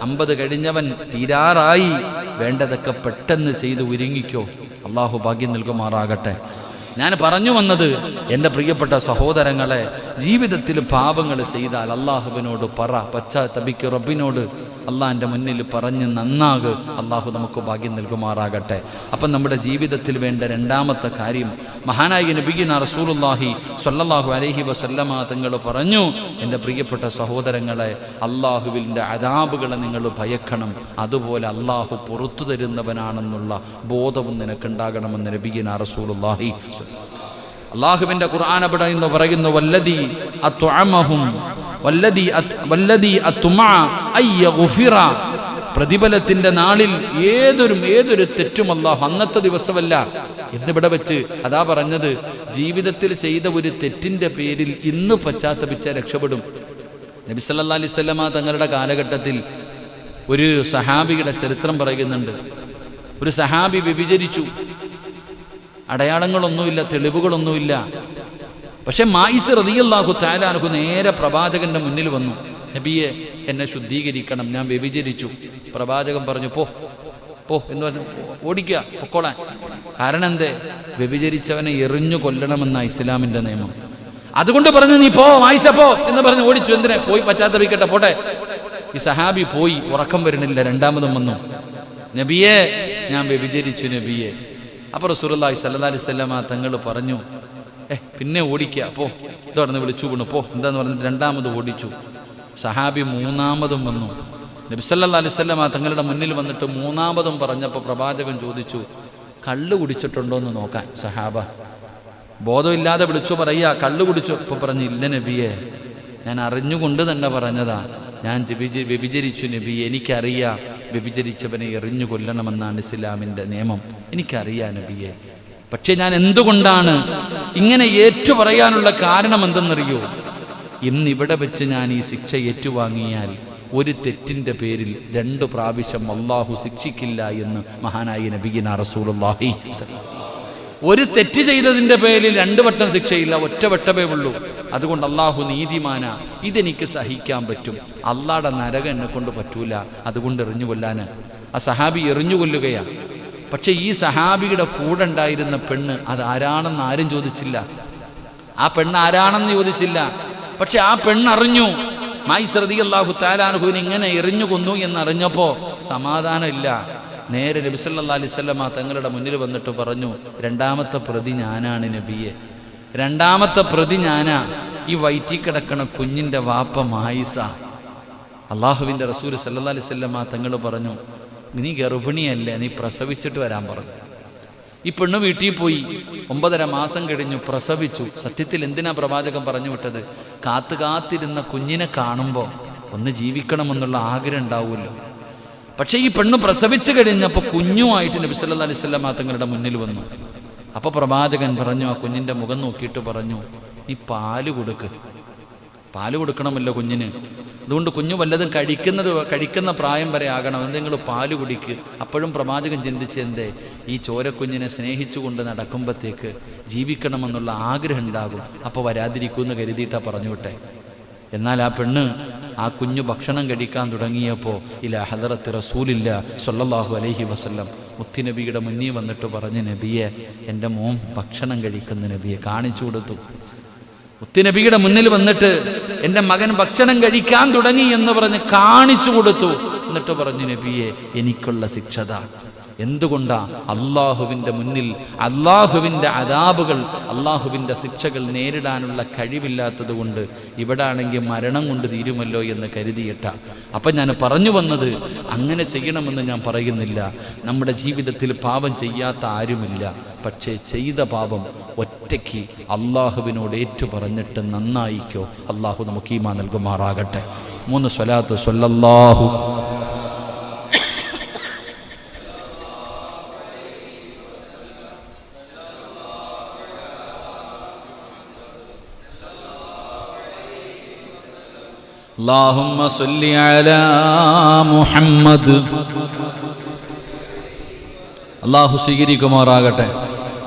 50 കഴിഞ്ഞവൻ തീരാറായി, വേണ്ടതൊക്കെ പെട്ടെന്ന് ചെയ്ത് ഒരുങ്ങിക്കോ. അള്ളാഹു ഭാഗ്യം നൽകുമാറാകട്ടെ. ഞാൻ പറഞ്ഞു വന്നത്, എൻ്റെ പ്രിയപ്പെട്ട സഹോദരങ്ങളെ, ജീവിതത്തിൽ പാപങ്ങൾ ചെയ്താൽ അള്ളാഹുവിനോട് പശ്ചാത്തപിക്ക്, റബ്ബിനോട് അള്ളാഹിൻ്റെ മുന്നിൽ പറഞ്ഞ് നന്നാക്. അള്ളാഹു നമുക്ക് ഭാഗ്യം നൽകുമാറാകട്ടെ. അപ്പം നമ്മുടെ ജീവിതത്തിൽ വേണ്ട രണ്ടാമത്തെ കാര്യം, മഹാനായ നബിയുനാ റസൂലുള്ളാഹി സ്വല്ലല്ലാഹു അലൈഹി വസല്ലമ തങ്ങൾ പറഞ്ഞു, എൻ്റെ പ്രിയപ്പെട്ട സഹോദരങ്ങളെ, അള്ളാഹുവിൻ്റെ അദാബുകളെ നിങ്ങൾ ഭയക്കണം. അതുപോലെ അള്ളാഹു പുറത്തു തരുന്നവനാണെന്നുള്ള ബോധവും നിനക്കുണ്ടാകണമെന്ന് നബിയുനാ റസൂലുള്ളാഹി. അള്ളാഹുവിൻ്റെ ഖുർആൻ അവിടെ എന്ന് പറയുന്നു, വല്ലദീ അത്അമഹും വല്ലദീ അത്മഅ അയ്യഗ്ഫിറ. പ്രതിഫലത്തിന്റെ നാളിൽ ഏതൊരു തെറ്റും അല്ലാഹു, അന്നത്തെ ദിവസമല്ല എന്നിവിടെ വെച്ച് അതാ പറഞ്ഞത്, ജീവിതത്തിൽ ചെയ്ത ഒരു തെറ്റിന്റെ പേരിൽ ഇന്ന് പശ്ചാത്തപിച്ച രക്ഷപ്പെടും. നബി സല്ലല്ലാഹു അലൈഹി വസല്ലമ തങ്ങളുടെ കാലഘട്ടത്തിൽ ഒരു സഹാബിയുടെ ചരിത്രം പറയുന്നുണ്ട്. ഒരു സഹാബി വ്യഭിചരിച്ചു. അടയാളങ്ങളൊന്നുമില്ല, തെളിവുകളൊന്നുമില്ല. പക്ഷെ മായിസ് റളിയല്ലാഹു തആല അൻഹു നേരെ പ്രവാചകന്റെ മുന്നിൽ വന്നു, നബിയെ എന്നെ ശുദ്ധീകരിക്കണം, ഞാൻ വ്യഭിചരിച്ചു. പ്രവാചകൻ പറഞ്ഞു, പോ എന്ന് പറഞ്ഞു, ഓടിക്കുക, പൊക്കോളാൻ. കാരണം എന്തേ? വ്യഭിചരിച്ചവനെ എറിഞ്ഞു കൊല്ലണമെന്ന ഇസ്ലാമിന്റെ നിയമം. അതുകൊണ്ട് പറഞ്ഞു, നീ പോ മായിസ പോ എന്ന് പറഞ്ഞ് ഓടിച്ചു. എന്തിനെ? പോയി പശ്ചാത്തപിക്കട്ടെ, പോട്ടെ. ഈ സഹാബി പോയി, ഉറക്കം വരുന്നില്ല. രണ്ടാമതും വന്നു, നബിയെ ഞാൻ വ്യഭിചരിച്ചു നബിയെ. അപ്പോൾ റസൂലുള്ളാഹി സ്വല്ലല്ലാഹു അലൈഹി വസല്ലമ തങ്ങൾ പറഞ്ഞു, പിന്നെ ഓടിക്കുക, പോ. ഇത് പറഞ്ഞ് വിളിച്ചു കൊണ്ടു പോ എന്താന്ന് പറഞ്ഞിട്ട് രണ്ടാമത് ഓടിച്ചു. സഹാബി മൂന്നാമതും വന്നു. നബി സല്ലല്ലാഹു അലൈഹി വസല്ലമ തങ്ങളുടെ മുന്നിൽ വന്നിട്ട് മൂന്നാമതും പറഞ്ഞപ്പോൾ പ്രവാചകൻ ചോദിച്ചു, കള്ള് കുടിച്ചിട്ടുണ്ടോ എന്ന് നോക്കാൻ. സഹാബ ബോധമില്ലാതെ വിളിച്ചു പറയുക, കള്ള് കുടിച്ചു. ഇപ്പോൾ പറഞ്ഞു, ഇല്ല നബിയെ, ഞാൻ അറിഞ്ഞുകൊണ്ട് തന്നെ പറഞ്ഞതാ, ഞാൻ വ്യഭിചരിച്ചു നബിയെ, എനിക്കറിയാം വ്യഭിചരിച്ചവനെ എറിഞ്ഞു കൊല്ലണമെന്നാണ് ഇസ്ലാമിൻ്റെ നിയമം, എനിക്കറിയാം നബിയെ. പക്ഷെ ഞാൻ എന്തുകൊണ്ടാണ് ഇങ്ങനെ ഏറ്റുപറയാനുള്ള കാരണം എന്തെന്നറിയോ? ഇന്നിവിടെ വെച്ച് ഞാൻ ഈ ശിക്ഷ ഏറ്റുവാങ്ങിയാൽ ഒരു തെറ്റിൻ്റെ പേരിൽ 2 പ്രാവശ്യം അള്ളാഹു ശിക്ഷിക്കില്ല എന്ന് മഹാനായ നബിയുനാ റസൂലുള്ളാഹി. ഒരു തെറ്റ് ചെയ്തതിൻ്റെ പേരിൽ 2 വട്ടം ശിക്ഷയില്ല, ഒറ്റ വട്ടമേ ഉള്ളൂ. അതുകൊണ്ട് അള്ളാഹു നീതിമാനാ, ഇതെനിക്ക് സഹിക്കാൻ പറ്റും. അള്ളാഹുടെ നരകം എന്നെ കൊണ്ട് പറ്റൂല, അതുകൊണ്ട് എറിഞ്ഞു കൊല്ലാന്. ആ സഹാബി എറിഞ്ഞു കൊല്ലുകയാണ്. പക്ഷെ ഈ സഹാബിയുടെ കൂടെ ഉണ്ടായിരുന്ന പെണ്ണ് അത് ആരാണെന്ന് ആരും ചോദിച്ചില്ല. ആ പെണ്ണ് ആരാണെന്ന് ചോദിച്ചില്ല. പക്ഷെ ആ പെണ്ണറിഞ്ഞു മായിസ് റളിയല്ലാഹു തആല അൻഹുവിനെ ഇങ്ങനെ എറിഞ്ഞു കൊന്നു എന്നറിഞ്ഞപ്പോൾ സമാധാനമില്ല. നേരെ നബി സല്ലല്ലാഹു അലൈഹി വസല്ലമ തങ്ങളുടെ മുന്നിൽ വന്നിട്ട് പറഞ്ഞു, രണ്ടാമത്തെ പ്രതി ഞാനാണ് നബിയെ, രണ്ടാമത്തെ പ്രതി ഞാനാ. ഈ വയറ്റിൽ കിടക്കണ കുഞ്ഞിൻ്റെ വാപ്പ മായിസ. അള്ളാഹുവിൻ്റെ റസൂൽ സല്ലല്ലാഹു അലൈഹി വസല്ലമ തങ്ങൾ പറഞ്ഞു, നീ ഗർഭിണിയല്ലേ, നീ പ്രസവിച്ചിട്ട് വരാൻ പറഞ്ഞു. ഈ പെണ്ണ് വീട്ടിൽ പോയി. 9.5 മാസം കഴിഞ്ഞു, പ്രസവിച്ചു. സത്യത്തിൽ എന്തിനാ പ്രവാചകൻ പറഞ്ഞു വിട്ടത്? കാത്തിരുന്ന കുഞ്ഞിനെ കാണുമ്പോൾ ഒന്ന് ജീവിക്കണമെന്നുള്ള ആഗ്രഹം ഉണ്ടാവുമല്ലോ. പക്ഷേ ഈ പെണ്ണ് പ്രസവിച്ചു കഴിഞ്ഞപ്പോൾ കുഞ്ഞുമായിട്ട് നബി സല്ലല്ലാഹു അലൈഹി വസല്ലമ തങ്ങളുടെ മുന്നിൽ വന്നു. അപ്പോൾ പ്രവാചകൻ പറഞ്ഞു, ആ കുഞ്ഞിൻ്റെ മുഖം നോക്കിയിട്ട് പറഞ്ഞു, നീ പാല് കൊടുക്കണമല്ലോ കുഞ്ഞിന്. അതുകൊണ്ട് കുഞ്ഞു വല്ലതും കഴിക്കുന്ന പ്രായം വരെ ആകണം, എന്തെങ്കിലും പാല് കുടിക്ക്. അപ്പോഴും പ്രവാചകൻ ചിന്തിച്ച്, എന്തേ ഈ ചോരക്കുഞ്ഞിനെ സ്നേഹിച്ചുകൊണ്ട് നടക്കുമ്പോഴത്തേക്ക് ജീവിക്കണമെന്നുള്ള ആഗ്രഹം ഉണ്ടാകും, അപ്പോൾ വരാതിരിക്കുമെന്ന് കരുതിയിട്ടാണ് പറഞ്ഞു വിട്ടെ. എന്നാൽ ആ പെണ്ണ് ആ കുഞ്ഞു ഭക്ഷണം കഴിക്കാൻ തുടങ്ങിയപ്പോൾ ഇലാ ഹദറത്ത് റസൂലില്ല സ്വല്ലല്ലാഹു അലൈഹി വസല്ലം മുത്തുനബിയുടെ മുന്നിൽ വന്നിട്ട് പറഞ്ഞു, നബിയെ എൻ്റെ മോൻ ഭക്ഷണം കഴിക്കുന്ന നബിയെ കാണിച്ചു കൊടുത്തു. മുത്തുനബിയുടെ മുന്നിൽ വന്നിട്ട് എൻ്റെ മകൻ ഭക്ഷണം കഴിക്കാൻ തുടങ്ങി എന്ന് പറഞ്ഞ് കാണിച്ചു കൊടുത്തു. എന്നിട്ട് പറഞ്ഞു, നബിയെ എനിക്കുള്ള ശിക്ഷത. എന്തുകൊണ്ടാ? അള്ളാഹുവിൻ്റെ മുന്നിൽ അള്ളാഹുവിൻ്റെ അദാബുകൾ, അള്ളാഹുവിൻ്റെ ശിക്ഷകൾ നേരിടാനുള്ള കഴിവില്ലാത്തത് കൊണ്ട്. ഇവിടെ ആണെങ്കിൽ മരണം കൊണ്ട് തീരുമല്ലോ എന്ന് കരുതിയിട്ട. അപ്പം ഞാൻ പറഞ്ഞു വന്നത്, അങ്ങനെ ചെയ്യണമെന്ന് ഞാൻ പറയുന്നില്ല. നമ്മുടെ ജീവിതത്തിൽ പാപം ചെയ്യാത്ത ആരുമില്ല. പക്ഷേ ചെയ്ത പാപം ഒറ്റയ്ക്ക് അള്ളാഹുവിനോട് ഏറ്റു പറഞ്ഞിട്ട് നന്നായിക്കോ. അള്ളാഹു നമുക്ക് ഈമാൻ നൽകുമാറാകട്ടെ. 3 സ്വലാത്ത് സ്വല്ലല്ലാഹു اللهم صل على محمد. അല്ലാഹു സ്വീകരിക്കുമാറാകട്ടെ.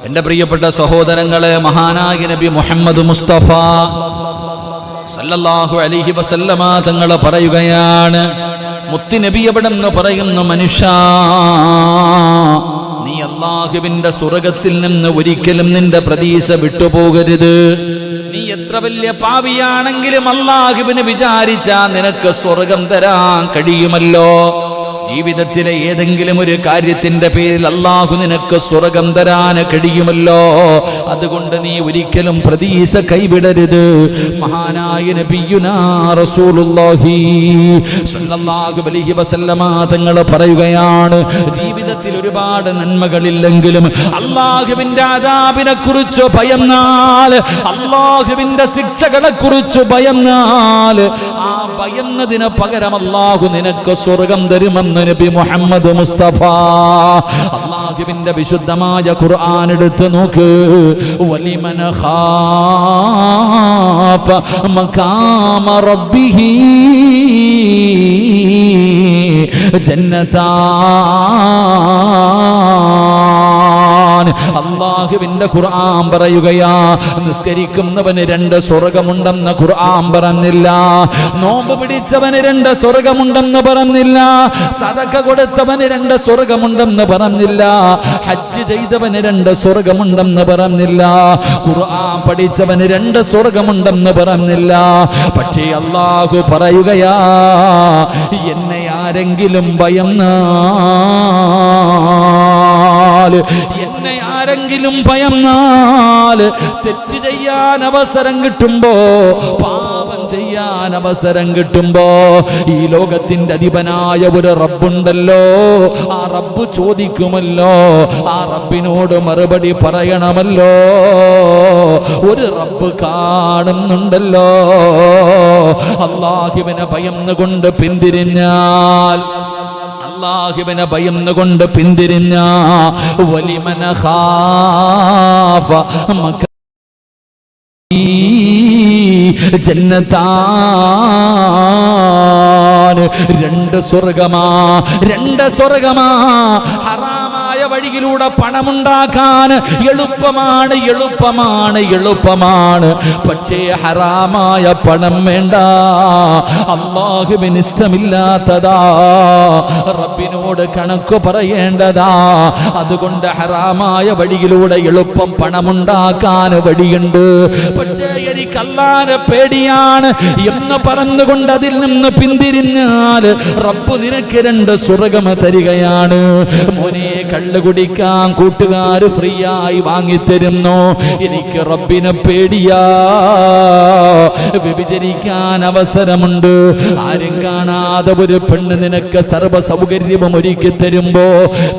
എൻ്റെ പ്രിയപ്പെട്ട സഹോദരങ്ങളെ, മഹാനായ നബി മുഹമ്മദ് മുസ്തഫ സല്ലല്ലാഹു അലൈഹി വസല്ലമ തങ്ങൾ പറയുകയാണ്, മുത്തുനബി എവിടെന്ന് പറയുന്നു, മനുഷ്യ നീ അല്ലാഹുവിൻ്റെ സ്വർഗ്ഗത്തിൽ നിന്ന് ഒരിക്കലും നിന്റെ പ്രതീക്ഷ വിട്ടുപോകരുത്. നീ എത്ര വലിയ പാപിയാണെങ്കിലും അല്ലാഹുവിനെ വിചാരിച്ചാ നിനക്ക് സ്വർഗം തരാൻ കഴിയുമല്ലോ. ജീവിതത്തിലെ ഏതെങ്കിലും ഒരു കാര്യത്തിന്റെ പേരിൽ അല്ലാഹു നിനക്ക് സ്വർഗം തരാൻ കഴിയുമല്ലോ. അതുകൊണ്ട് നീ ഒരിക്കലും പ്രതീക്ഷ കൈവിടരുത്. മഹാനായ നബിയുനാ റസൂലുള്ളാഹി സ്വല്ലല്ലാഹു അലൈഹി വസല്ലമ തങ്ങൾ പറയുകയാണ്, ജീവിതത്തിൽ ഒരുപാട് നന്മകളില്ലെങ്കിലും അല്ലാഹുവിന്റെ അദാബിനെ കുറിച്ച് ഭയന്നാൽ, അല്ലാഹുവിന്റെ ശിക്ഷകളെ കുറിച്ച് ഭയന്നാൽ, ആ ഭയന്നതിന് പകരം അല്ലാഹു നിനക്ക് സ്വർഗം തരുമെന്ന് നബി മുഹമ്മദ് മുസ്തഫ. അല്ലാഹുവിന്റെ വിശുദ്ധമായ ഖുർആൻ എടുത്ത് നോക്ക്. വലിമൻ ഖാഫ മഖാമ റബ്ബിഹി ജന്നതാൻ. അല്ലാഹുവിന്റെ ഖുർആൻ പറയുകയാ, നിസ്കരിക്കുന്നവന് 2 സ്വർഗമുണ്ടെന്ന് ഖുർആൻ പറഞ്ഞില്ല. നോമ്പ് പിടിച്ചവന് 2 സ്വർഗമുണ്ടെന്ന് പറഞ്ഞില്ല. സദഖ കൊടുത്തവന് 2 സ്വർഗമുണ്ടെന്ന് പറഞ്ഞില്ല. ഹജ്ജ് ചെയ്തവന് 2 സ്വർഗമുണ്ടെന്ന് പറഞ്ഞില്ല. ഖുർആൻ പഠിച്ചവന് 2 സ്വർഗമുണ്ടെന്ന് പറഞ്ഞില്ല. പക്ഷേ അല്ലാഹു പറയുകയാ, എന്നെ ആരെങ്കിലും ഭയന്നാൽ, എന്നെ ആരെങ്കിലും ഭയന്നാൽ, തെറ്റ് ചെയ്യാൻ അവസരം കിട്ടുമ്പോ, പാപം ചെയ്യാൻ അവസരം കിട്ടുമ്പോ, ഈ ലോകത്തിന്റെ അധിപനായ ഒരു റബ്ബുണ്ടല്ലോ, ആ റബ്ബ് ചോദിക്കുമല്ലോ, ആ റബ്ബിനോട് മറുപടി പറയണമല്ലോ. ഒരു റബ്ബ് കാണുന്നുണ്ടല്ലോ. അല്ലാഹുവിനെ ഭയന്നുകൊണ്ട് പിന്തിരിഞ്ഞാൽ, അല്ലാഹുവിനെ ഭയന്നുകൊണ്ട് പിന്തിരിഞ്ഞ, വലിമന ഖാഫ ജന്നതാൻ. 2 സ്വർഗമാ, 2 സ്വർഗമാ. ഹറാമായ വഴിയിലൂടെ പണമുണ്ടാക്കാൻ എളുപ്പമാണ്, എളുപ്പമാണ്, എളുപ്പമാണ്. പക്ഷേ ഹറാമായ പണം വേണ്ട, അല്ലാഹുവിന് ഇഷ്ടമില്ലാത്തതാ, റബ്ബിനോട് കണക്ക് പറയേണ്ടതാ. അതുകൊണ്ട് ഹറാമായ വഴിയിലൂടെ എളുപ്പം പണമുണ്ടാക്കാൻ വഴിയുണ്ട്. പക്ഷേ എനിക്ക് അല്ലാഹുവിനെ പേടിയാണ് എന്ന് പറഞ്ഞുകൊണ്ട് അതിൽ നിന്ന് പിന്തിരിഞ്ഞാൽ റബ്ബ് നിനക്ക് 2 സ്വർഗം തരികയാണ്. മോനെ, കള്ള് കുടിക്കാൻ കൂട്ടുകാർ ഫ്രീ ആയി വാങ്ങിത്തരുന്നു. എനിക്ക് റബ്ബിനെ പേടിയാ. വ്യഭിചരിക്കാൻ അവസരമുണ്ട്, ആരും കാണാതെ ഒരു പെണ്ണ് നിനക്ക് സർവ്വ സൗകര്യവും ഒരുക്കി തരുമ്പോ,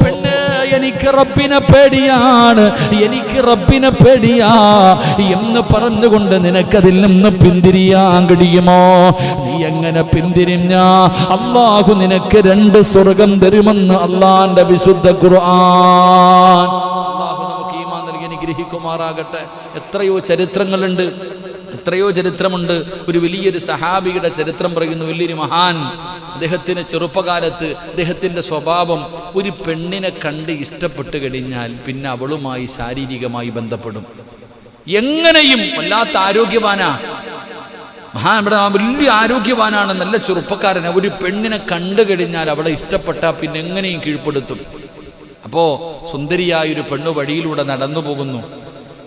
പെണ്ണ് എനിക്ക് റബ്ബിനെ പേടിയാണ്, എനിക്ക് റബ്ബിനെ പേടിയാ എന്ന് പറഞ്ഞുകൊണ്ട് നിനക്കതിൽ നിന്ന് പിന്തിരിയാൻ കഴിയുമോ? നീ എങ്ങനെ പിന്തിരിഞ്ഞ അല്ലാഹു നിനക്ക് 2 സ്വർഗം തരുമെന്ന് അല്ലാഹുവിന്റെ വിശുദ്ധ ഖുർആൻ. അല്ലാഹു നമുക്ക് ഈമാൻ നൽകി അനുഗ്രഹിക്കുമാറാകട്ടെ. എത്രയോ ചരിത്രങ്ങളുണ്ട്, എത്രയോ ചരിത്രമുണ്ട്. ഒരു വലിയൊരു സഹാബിയുടെ ചരിത്രം പറയുന്നു. വലിയൊരു മഹാൻ, അദ്ദേഹത്തിന് ചെറുപ്പകാലത്ത് അദ്ദേഹത്തിൻ്റെ സ്വഭാവം, ഒരു പെണ്ണിനെ കണ്ട് ഇഷ്ടപ്പെട്ട് കഴിഞ്ഞാൽ പിന്നെ അവളുമായി ശാരീരികമായി ബന്ധപ്പെടും. എങ്ങനെയും വല്ലാത്ത ആരോഗ്യവാനാ, ഇവിടെ വലിയ ആരോഗ്യവാനാണ്, നല്ല ചെറുപ്പക്കാരനാണ്. ഒരു പെണ്ണിനെ കണ്ടു കഴിഞ്ഞാൽ അവളെ ഇഷ്ടപ്പെട്ടാൽ പിന്നെ എങ്ങനെയും കീഴ്പ്പെടുത്തും. അപ്പോൾ സുന്ദരിയായൊരു പെണ്ണ് വഴിയിലൂടെ നടന്നു പോകുന്നു.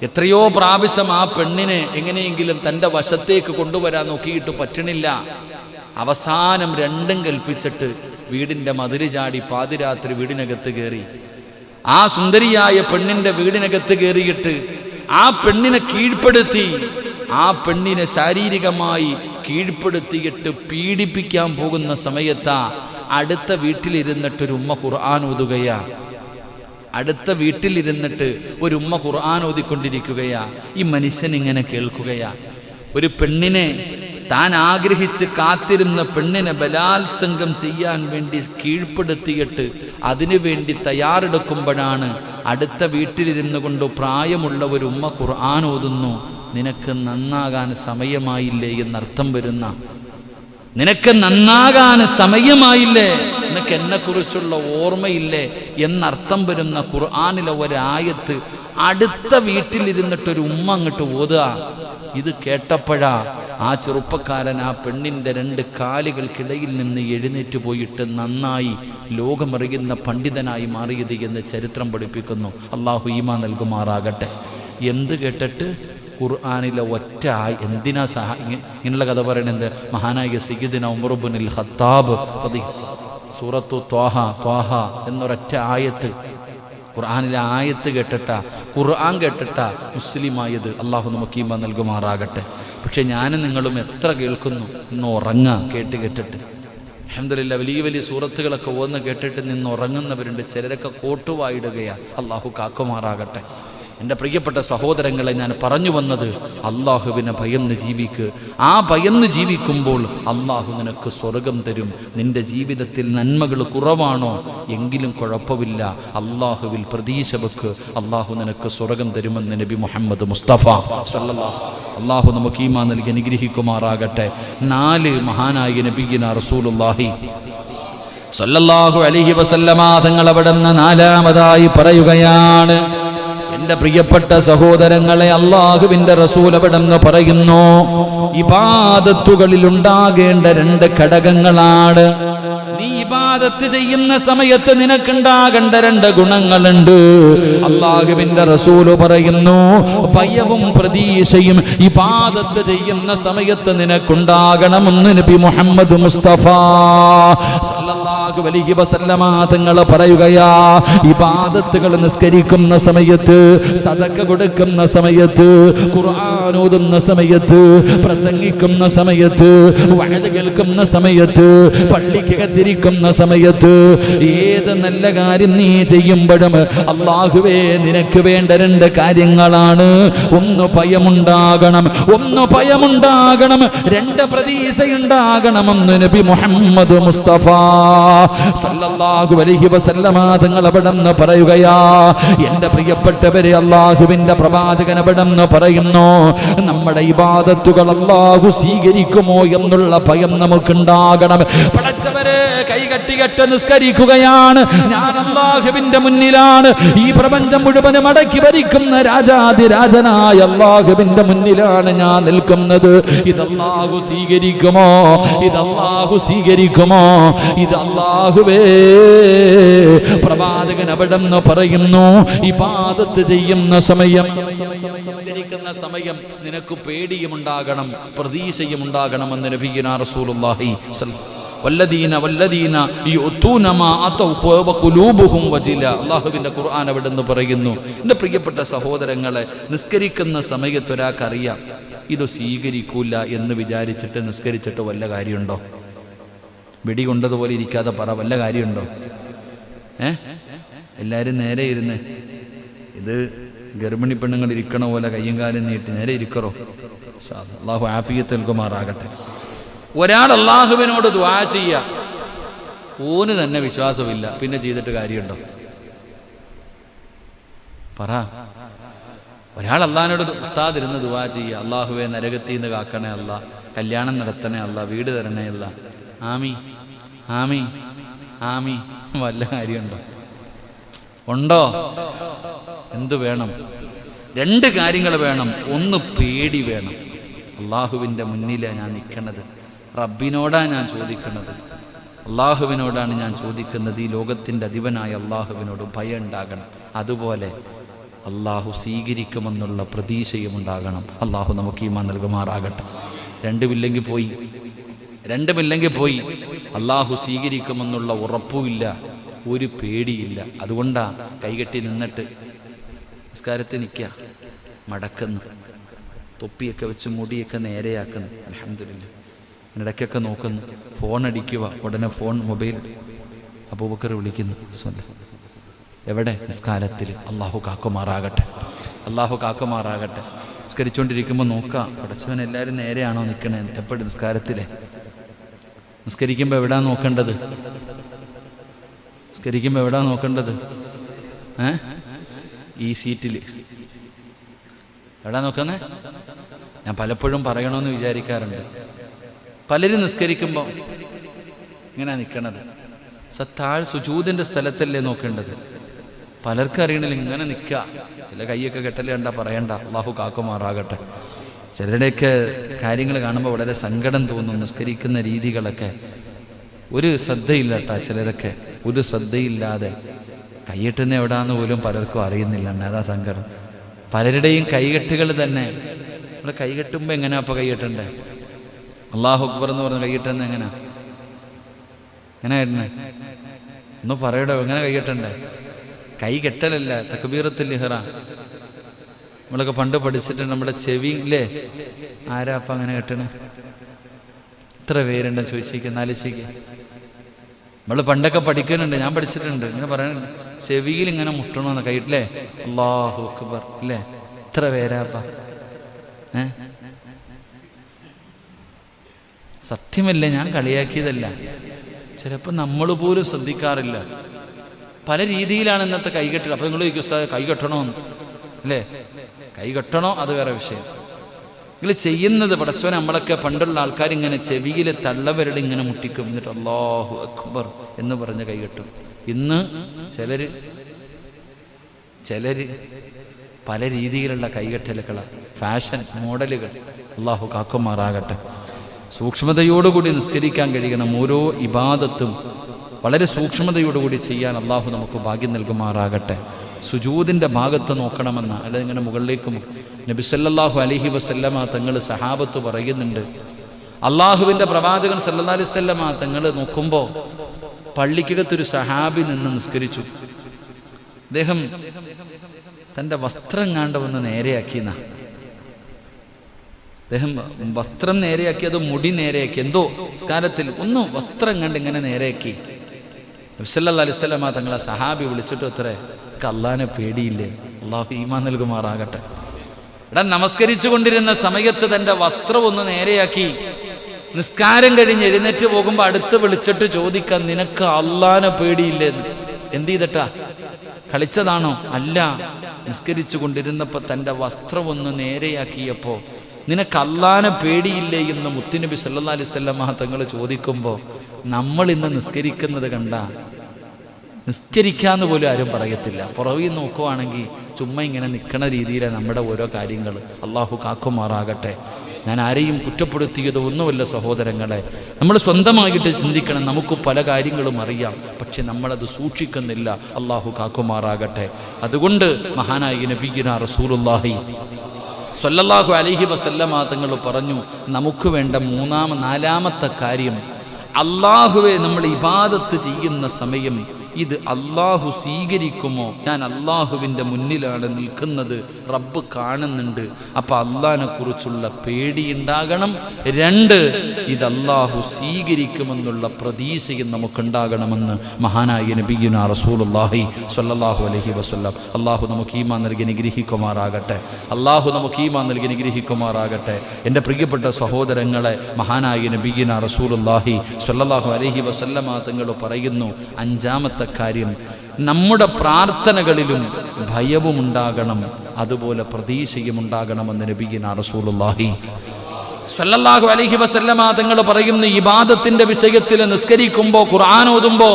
എത്രയോ പ്രാവശ്യം ആ പെണ്ണിനെ എങ്ങനെയെങ്കിലും തൻ്റെ വശത്തേക്ക് കൊണ്ടുവരാൻ നോക്കിയിട്ട് പറ്റണില്ല. അവസാനം രണ്ടും കൽപ്പിച്ചിട്ട് വീടിൻ്റെ മതില് ചാടി പാതിരാത്രി വീടിനകത്ത് കയറി. ആ സുന്ദരിയായ പെണ്ണിൻ്റെ വീടിനകത്ത് കയറിയിട്ട് ആ പെണ്ണിനെ കീഴ്പ്പെടുത്തി, ആ പെണ്ണിനെ ശാരീരികമായി കീഴ്പ്പെടുത്തിയിട്ട് പീഡിപ്പിക്കാൻ പോകുന്ന സമയത്താ അടുത്ത വീട്ടിലിരുന്നിട്ടൊരു ഉമ്മ ഖുർആൻ ഓതുകയാ. അടുത്ത വീട്ടിലിരുന്നിട്ട് ഒരു ഉമ്മ ഖുർആൻ ഓതിക്കൊണ്ടിരിക്കുകയാ. ഈ മനുഷ്യൻ ഇങ്ങനെ കേൾക്കുകയാ. ഒരു പെണ്ണിനെ, താൻ ആഗ്രഹിച്ച് കാത്തിരുന്ന പെണ്ണിനെ ബലാത്സംഗം ചെയ്യാൻ വേണ്ടി കീഴ്പ്പെടുത്തിയിട്ട് അതിനുവേണ്ടി തയ്യാറെടുക്കുമ്പോഴാണ് അടുത്ത വീട്ടിലിരുന്നു കൊണ്ട് പ്രായമുള്ള ഒരു ഉമ്മ ഖുർആൻ ഓതുന്നു. നിനക്ക് നന്നാകാൻ സമയമായില്ലേ എന്നർത്ഥം വരുന്ന, നിനക്ക് നന്നാകാൻ സമയമായില്ലേ, നിനക്ക് എന്നെക്കുറിച്ചുള്ള ഓർമ്മയില്ലേ എന്നർത്ഥം വരുന്ന ഖുർആനിലെ ഒരായത്ത് അടുത്ത വീട്ടിലിരുന്നിട്ടൊരു ഉമ്മ അങ്ങോട്ട് ഓതുക. ഇത് കേട്ടപ്പോഴാ ആ ചെറുപ്പക്കാരൻ ആ പെണ്ണിൻ്റെ 2 കാലുകൾക്കിടയിൽ നിന്ന് എഴുന്നേറ്റ് പോയിട്ട് നന്നായി ലോകമറിയുന്ന പണ്ഡിതനായി മാറിയത് എന്ന് ചരിത്രം പഠിപ്പിക്കുന്നു. അള്ളാഹു ഈമാൻ നൽകുമാറാകട്ടെ. എന്ത് കേട്ടിട്ട്? ഖുർആനിലെ ഒറ്റ എന്തിനാ ഇങ്ങനെയുള്ള കഥ പറയണത്? മഹാനായ സയ്യിദുനാ ഉമർ ഇബ്നുൽ ഖത്താബ് സൂറത്തു ത്വാഹ എന്നൊരൊറ്റ ആയത്ത്, ഖുർആനിലെ ആയത്ത് കേട്ടിട്ടാ, ഖുർആൻ കേട്ടിട്ടാ മുസ്ലിമായത്. അള്ളാഹു നമുക്ക് ഈമാൻ നൽകുമാറാകട്ടെ. പക്ഷെ ഞാനും നിങ്ങളും എത്ര കേൾക്കുന്നു, ഇന്ന് ഉറങ്ങാം കേട്ടിട്ട്. അൽഹംദുലില്ലാഹ് വലിയ വലിയ സൂറത്തുകളൊക്കെ ഓന്ന് കേട്ടിട്ട് നിന്ന് ഉറങ്ങുന്നവരുണ്ട്. ചിലരൊക്കെ കോട്ടുവായിടുകയാ. അള്ളാഹു കാക്കുമാറാകട്ടെ. എൻ്റെ പ്രിയപ്പെട്ട സഹോദരങ്ങളെ, ഞാൻ പറഞ്ഞു വന്നത് അള്ളാഹുവിനെ ഭയന്ന് ജീവിക്ക്. ആ ഭയന്ന് ജീവിക്കുമ്പോൾ അള്ളാഹു നിനക്ക് സ്വർഗം തരും. നിൻ്റെ ജീവിതത്തിൽ നന്മകൾ കുറവാണോ എങ്കിലും കുഴപ്പമില്ല, അള്ളാഹുവിൽ പ്രതീക്ഷ വെക്ക്. അള്ളാഹു നിനക്ക് സ്വർഗം തരുമെന്ന് നബി മുഹമ്മദ് മുസ്തഫ സല്ലല്ലാഹു. അള്ളാഹു നമുക്ക് ഈമാൻ നൽകി അനുഗ്രഹിക്കുമാറാകട്ടെ. 4 മഹാനായ നബിയിന റസൂലുള്ളാഹി സല്ലല്ലാഹു അലൈഹി വസല്ലമ തങ്ങൾ അവിടുന്ന് 4ാമതായി പറയുകയാണ്. എൻ്റെ പ്രിയപ്പെട്ട സഹോദരങ്ങളെ, അള്ളാഹുവിൻ്റെ റസൂൽ അവിടുന്ന് പറയുന്നു, ഇബാദത്തുകളിൽ ഉണ്ടാകേണ്ട 2 ഘടകങ്ങളാണ്. നീ ഇബാദത്ത് ചെയ്യുന്ന സമയത്ത് നിനക്കുണ്ടാകേണ്ട 2 ഗുണങ്ങളുണ്ട്. അള്ളാഹുവിൻ്റെ റസൂല് പറയുന്നു, ഭയവും പ്രതീക്ഷയും ഇബാദത്ത് ചെയ്യുന്ന സമയത്ത് നിനക്കുണ്ടാകണമെന്ന് നബി മുഹമ്മദ് മുസ്തഫ സല്ലല്ലാഹു അലൈഹി വസല്ലമ തങ്ങൾ പറയുകയാ. ഇബാദത്തുകൾ നിസ്കരിക്കുന്ന സമയത്ത്, സദഖ കൊടുക്കുന്ന സമയത്ത്, ഖുർആൻ ഓതുന്ന സമയത്ത്, പ്രസംഗിക്കുന്ന സമയത്ത്, വഅദ് കേൾക്കുന്ന സമയത്ത്, പള്ളിക്കകത്തിരിക്കുന്ന സമയത്ത്, ഏത് നല്ല കാര്യം നീ ചെയ്യുമ്പോഴും അല്ലാഹുവേ നിനക്ക് വേണ്ട 2 കാര്യങ്ങളാണ്. 1 ഭയമുണ്ടാകണം, 2 പ്രതീക്ഷയുണ്ടാകണമെന്ന് നബി മുഹമ്മദ് മുസ്തഫ സല്ലല്ലാഹു അലൈഹി വസല്ലമ തങ്ങൾ അവിടുന്ന് പറയുകയാ. എൻ്റെ പ്രിയപ്പെട്ടവരെ, അള്ളാഹുവിൻ്റെ പ്രവാചകൻ അവിടുന്ന് പറയുന്നു, നമ്മുടെ ഇബാദത്തുകൾ അള്ളാഹു സ്വീകരിക്കുമോ എന്നുള്ള ഭയം നമുക്കുണ്ടാകണം. പടച്ചവരെ, കൈകെട്ടികെട്ട് നിസ്കരിക്കുകയാണ്, ഞാൻ അള്ളാഹുവിൻ്റെ മുന്നിലാണ്, ഈ പ്രപഞ്ചം മുഴുവനും അടക്കി ഭരിക്കുന്ന രാജാതിരാജനായ അള്ളാഹുവിൻ്റെ മുന്നിലാണ് ഞാൻ നിൽക്കുന്നത്. ഇതല്ലാഹു സ്വീകരിക്കുമോ? ഇതല്ലാഹു സ്വീകരിക്കുമോ? ഇതല്ലാഹുവേ. പ്രവാചകൻ അവിടെന്ന് പറയുന്നു, ഇബാദത്ത് ചെയ്യുന്ന സമയം, നിസ്കരിക്കുന്ന സമയം നിനക്ക് പേടിയും ഉണ്ടാകണം, പ്രതീക്ഷയും ഉണ്ടാകണമെന്ന് നബിയുനാ റസൂലുള്ളാഹി വല്ലദീന യുഅ്തൂന മാ അതൗ വഖുലൂബുഹും വജില. അല്ലാഹുവിൻ്റെ ഖുർആൻ അവിടെന്ന് പറയുന്നു, എൻ്റെ പ്രിയപ്പെട്ട സഹോദരങ്ങളെ, നിസ്കരിക്കുന്ന സമയത്ത് ഒരാൾക്കറിയാം ഇത് സ്വീകരിക്കൂല എന്ന് വിചാരിച്ചിട്ട് നിസ്കരിച്ചിട്ട് വല്ല കാര്യമുണ്ടോ? വെടി കൊണ്ടതുപോലെ ഇരിക്കാതെ പറ, വല്ല കാര്യമുണ്ടോ? എല്ലാവരും നേരെ ഇരുന്ന്, ഇത് ഗർഭിണി പെണ്ണുങ്ങൾ ഇരിക്കണ പോലെ കയ്യും കാലും നീട്ടി നേരെ ഇരിക്കറോ? അള്ളാഹു ആഫിയത്ത് നൽകുമാറാകട്ടെ. ഒരാൾ അള്ളാഹുവിനോട് ദുആ ചെയ്യുക, ഓന് തന്നെ വിശ്വാസമില്ല, പിന്നെ ചെയ്തിട്ട് കാര്യമുണ്ടോ? പറ. ഒരാൾ അള്ളാഹിനോട് ഉസ്താദ് ഇരുന്ന് ദുആ ചെയ്യുക, അള്ളാഹുവെ നരകത്തിൽ നിന്ന് കാക്കണേ അല്ല, കല്യാണം നടത്തണേ അല്ല, വീട് തരണേ അല്ല, ആമീ ആമീ ആമീ, വല്ല കാര്യമുണ്ടോ? ഉണ്ടോ? എന്ത് വേണം? 2 കാര്യങ്ങൾ വേണം. 1 പേടി വേണം. അള്ളാഹുവിൻ്റെ മുന്നിലാണ് ഞാൻ നിൽക്കുന്നത്, റബ്ബിനോടാണ് ഞാൻ ചോദിക്കുന്നത്, അള്ളാഹുവിനോടാണ് ഞാൻ ചോദിക്കുന്നത്. ഈ ലോകത്തിൻ്റെ അധിപനായ അള്ളാഹുവിനോട് ഭയം ഉണ്ടാകണം. അതുപോലെ അള്ളാഹു സ്വീകരിക്കുമെന്നുള്ള പ്രതീക്ഷയും ഉണ്ടാകണം. അള്ളാഹു നമുക്ക് ഈമാൻ നൽകുമാറാകട്ടെ. രണ്ടുമില്ലെങ്കിൽ പോയി അള്ളാഹു സ്വീകരിക്കുമെന്നുള്ള ഉറപ്പുമില്ല, ഒരു പേടിയില്ല. അതുകൊണ്ടാണ് കൈകെട്ടി നിന്നിട്ട് നിസ്കാരത്തിൽ നിൽക്കുക, മടക്കുന്നു, തൊപ്പിയൊക്കെ വെച്ച് മുടിയൊക്കെ നേരെയാക്കുന്നു. അൽഹംദുലില്ലാ. ഇടയ്ക്കൊക്കെ നോക്കുന്നു, ഫോൺ അടിക്കുക, ഉടനെ മൊബൈൽ അബൂബക്കർ വിളിക്കുന്നു. എവിടെ? നിസ്കാരത്തിൽ. അള്ളാഹു കാക്കുമാറാകട്ടെ. നിസ്കരിച്ചുകൊണ്ടിരിക്കുമ്പോൾ നോക്കാം, പടച്ചവൻ എല്ലാവരും നേരെയാണോ നിൽക്കണേ? എപ്പോഴും നിസ്കരിക്കുമ്പോൾ എവിടാ നോക്കേണ്ടത്? ഈ സീറ്റിൽ എവിടാ നോക്കുന്നേ? ഞാൻ പലപ്പോഴും പറയണമെന്ന് വിചാരിക്കാറുണ്ട്. പലരും നിസ്കരിക്കുമ്പോൾ ഇങ്ങനെ നിൽക്കണത് താഴ് സുജൂദിൻ്റെ സ്ഥലത്തല്ലേ നോക്കേണ്ടത്? പലർക്കും അറിയണില്ല, ഇങ്ങനെ നിൽക്കുക. ചില കൈയൊക്കെ കെട്ടല് കണ്ടാ പറയണ്ട, അള്ളാഹു കാക്കുമാറാകട്ടെ. ചിലരുടെയൊക്കെ കാര്യങ്ങൾ കാണുമ്പോൾ വളരെ സങ്കടം തോന്നും. നിസ്കരിക്കുന്ന രീതികളൊക്കെ ഒരു ശ്രദ്ധയില്ല കേട്ടോ. ചിലരൊക്കെ ഒരു ശ്രദ്ധയില്ലാതെ കൈകെട്ടുന്ന എവിടാന്ന് പോലും പലർക്കും അറിയുന്നില്ല. അതാ സങ്കടം. പലരുടെയും കൈകെട്ടുകൾ തന്നെ നമ്മൾ കൈകെട്ടുമ്പോൾ എങ്ങനെയാ അപ്പോൾ കൈകെട്ടണ്ടേ? അള്ളാഹു അക്ബർ എന്ന് പറഞ്ഞ് കൈകെട്ടുന്നത് എങ്ങനെയായിരുന്നേ? ഒന്ന് പറയടോ, എങ്ങനെ കൈകെട്ടണ്ടേ? കൈ കെട്ടലല്ല, തക്ബീറത്തുൽ ഇഹ്റാം. നമ്മളൊക്കെ പണ്ട് പഠിച്ചിട്ടുണ്ട്. നമ്മുടെ ചെവിയില്ലേ, ആരാ അപ്പം അങ്ങനെ കെട്ടണേ? ഇത്ര പേരുണ്ടെന്ന് ചോദിച്ചിരിക്കുക, നാലിശയ്ക്ക്. നമ്മൾ പണ്ടൊക്കെ പഠിക്കുന്നുണ്ട്, ഞാൻ പഠിച്ചിട്ടുണ്ട്. ഇങ്ങനെ പറയുന്നുണ്ട്, ചെവിയിൽ ഇങ്ങനെ മുട്ടണമെന്ന് കൈയിട്ടില്ലേ? അല്ലാഹു അക്ബർ ഇല്ലേ? ഇത്ര പേരാപ്പ. സത്യമല്ലേ, ഞാൻ കളിയാക്കിയതല്ല. ചിലപ്പോൾ നമ്മൾ പോലും ശ്രദ്ധിക്കാറില്ല. പല രീതിയിലാണ് ഇന്നത്തെ കൈകെട്ടൽ. അപ്പോൾ നിങ്ങൾ ചോദിക്കും, കൈ കെട്ടണമെന്ന് അല്ലേ? കൈ കെട്ടണോ അത് വേറെ വിഷയം. നിങ്ങൾ ചെയ്യുന്നത് പടച്ചോനെ, നമ്മളൊക്കെ പണ്ടുള്ള ആൾക്കാർ ഇങ്ങനെ ചെവിയിൽ തള്ളവിരൽ ഇങ്ങനെ മുട്ടിക്കും, എന്നിട്ട് അല്ലാഹു അക്ബർ എന്ന് പറഞ്ഞ് കൈ കെട്ടും. ഇന്ന് ചിലര് പല രീതിയിലുള്ള കൈകെട്ടലുകളാണ്, ഫാഷൻ മോഡലുകൾ. അല്ലാഹു കാക്കുമാറാകട്ടെ. സൂക്ഷ്മതയോടുകൂടി നിസ്കരിക്കാൻ കഴിയണം. ഓരോ ഇബാദത്തും വളരെ സൂക്ഷ്മതയോടുകൂടി ചെയ്യാൻ അള്ളാഹു നമുക്ക് ഭാഗ്യം നൽകുമാറാകട്ടെ. സുജൂദിൻ്റെ ഭാഗത്ത് നോക്കണമെന്ന, അല്ലെങ്കിൽ ഇങ്ങനെ മുകളിലേക്കും. നബി സല്ലല്ലാഹു അലൈഹി വസല്ലമ തങ്ങൾ സഹാബത്ത് പറയുന്നുണ്ട്, അള്ളാഹുവിൻ്റെ പ്രവാചകൻ സല്ലല്ലാഹു അലൈഹി വസല്ലമ തങ്ങൾ നോക്കുമ്പോൾ പള്ളിക്കകത്തൊരു സഹാബി നിന്ന് നിസ്കരിച്ചു. അദ്ദേഹം തൻ്റെ വസ്ത്രം കണ്ടവന്ന് നേരെയാക്കിയെന്ന. അദ്ദേഹം വസ്ത്രം നേരെയാക്കി, അത് മുടി നേരെയാക്കി, എന്തോ നിസ്കാരത്തിൽ ഒന്ന് വസ്ത്രം കണ്ട് ഇങ്ങനെ നേരെയാക്കി. നബി സല്ലല്ലാഹു അലൈഹി വസല്ലമ തങ്ങളെ സഹാബി വിളിച്ചിട്ട്, അത്രേ അള്ളാഹിനെ പേടിയില്ലേ? അള്ളാഹു ഈമാൻ നൽകുമാറാകട്ടെ. നമസ്കരിച്ചു കൊണ്ടിരുന്ന സമയത്ത് തൻ്റെ വസ്ത്രം ഒന്ന് നേരെയാക്കി. നിസ്കാരം കഴിഞ്ഞ് എഴുന്നേറ്റ് പോകുമ്പോൾ അടുത്ത് വിളിച്ചിട്ട് ചോദിക്കാൻ, നിനക്ക് അള്ളാഹിനെ പേടിയില്ലേ? എന്ത് ചെയ്തിട്ടാ? കളിച്ചതാണോ? അല്ല, നിസ്കരിച്ചു കൊണ്ടിരുന്നപ്പോൾ തൻ്റെ വസ്ത്രം ഒന്ന് നേരെയാക്കിയപ്പോൾ നിനക്ക് അള്ളാഹിനെ പേടിയില്ലേ എന്ന് മുത്തുനബി സല്ലല്ലാഹു അലൈഹി വസല്ലമ തങ്ങൾ ചോദിക്കുമ്പോൾ, നമ്മൾ ഇന്ന് നിസ്കരിക്കുന്നത് കണ്ട നിസ്കരിക്കാന്ന് പോലും ആരും പറയത്തില്ല. പുറകിൽ നോക്കുവാണെങ്കിൽ ചുമ്മാ ഇങ്ങനെ നിൽക്കണ രീതിയിലാണ് നമ്മുടെ ഓരോ കാര്യങ്ങൾ. അള്ളാഹു കാക്കുമാറാകട്ടെ. ഞാൻ ആരെയും കുറ്റപ്പെടുത്തിയതോ ഒന്നുമല്ല സഹോദരങ്ങളെ. നമ്മൾ സ്വന്തമായിട്ട് ചിന്തിക്കണം. നമുക്ക് പല കാര്യങ്ങളും അറിയാം, പക്ഷെ നമ്മളത് സൂക്ഷിക്കുന്നില്ല. അള്ളാഹു കാക്കുമാറാകട്ടെ. അതുകൊണ്ട് മഹാനായ നബിയുനാ റസൂലുള്ളാഹി സ്വല്ലല്ലാഹു അലൈഹി വസല്ലമ തങ്ങൾ പറഞ്ഞു, നമുക്ക് വേണ്ട നാലാമത്തെ കാര്യം, അള്ളാഹുവെ നമ്മൾ ഇബാദത്ത് ചെയ്യുന്ന സമയം ഇത് അള്ളാഹു സ്വീകരിക്കുമോ? ഞാൻ അള്ളാഹുവിൻ്റെ മുന്നിലാണ് നിൽക്കുന്നത്, റബ്ബ് കാണുന്നുണ്ട്. അപ്പം അള്ളാഹിനെ കുറിച്ചുള്ള പേടിയുണ്ടാകണം. 2, ഇത് അള്ളാഹു സ്വീകരിക്കുമെന്നുള്ള പ്രതീക്ഷയും നമുക്കുണ്ടാകണമെന്ന് മഹാനായ നബിയുനാ റസൂലുള്ളാഹി സ്വല്ലല്ലാഹു അലൈഹി വസല്ലം. അള്ളാഹു നമുക്ക് ഈമാൻ നൽകി അനുഗ്രഹിക്കുമാറാകട്ടെ. എൻ്റെ പ്രിയപ്പെട്ട സഹോദരങ്ങളെ, മഹാനായ നബിയുനാ റസൂലുള്ളാഹി സ്വല്ലല്ലാഹു അലൈഹി വസല്ലമ തങ്ങൾ പറയുന്നു, 5ാമത്തെ കാര്യം, നമ്മുടെ പ്രാർത്ഥനകളിലും ഭയവും ഉണ്ടാകണം, അതുപോലെ പ്രതീക്ഷയും ഉണ്ടാകണമെന്ന് നബിയുനാ റസൂലുള്ളാഹി സ്വല്ലല്ലാഹു അലൈഹി വസല്ലമ തങ്ങൾ പറയുന്നു, ഇബാദത്തിന്റെ വിഷയത്തിൽ നിസ്കരിക്കുമ്പോൾ, ഖുർആൻ ഓതുമ്പോൾ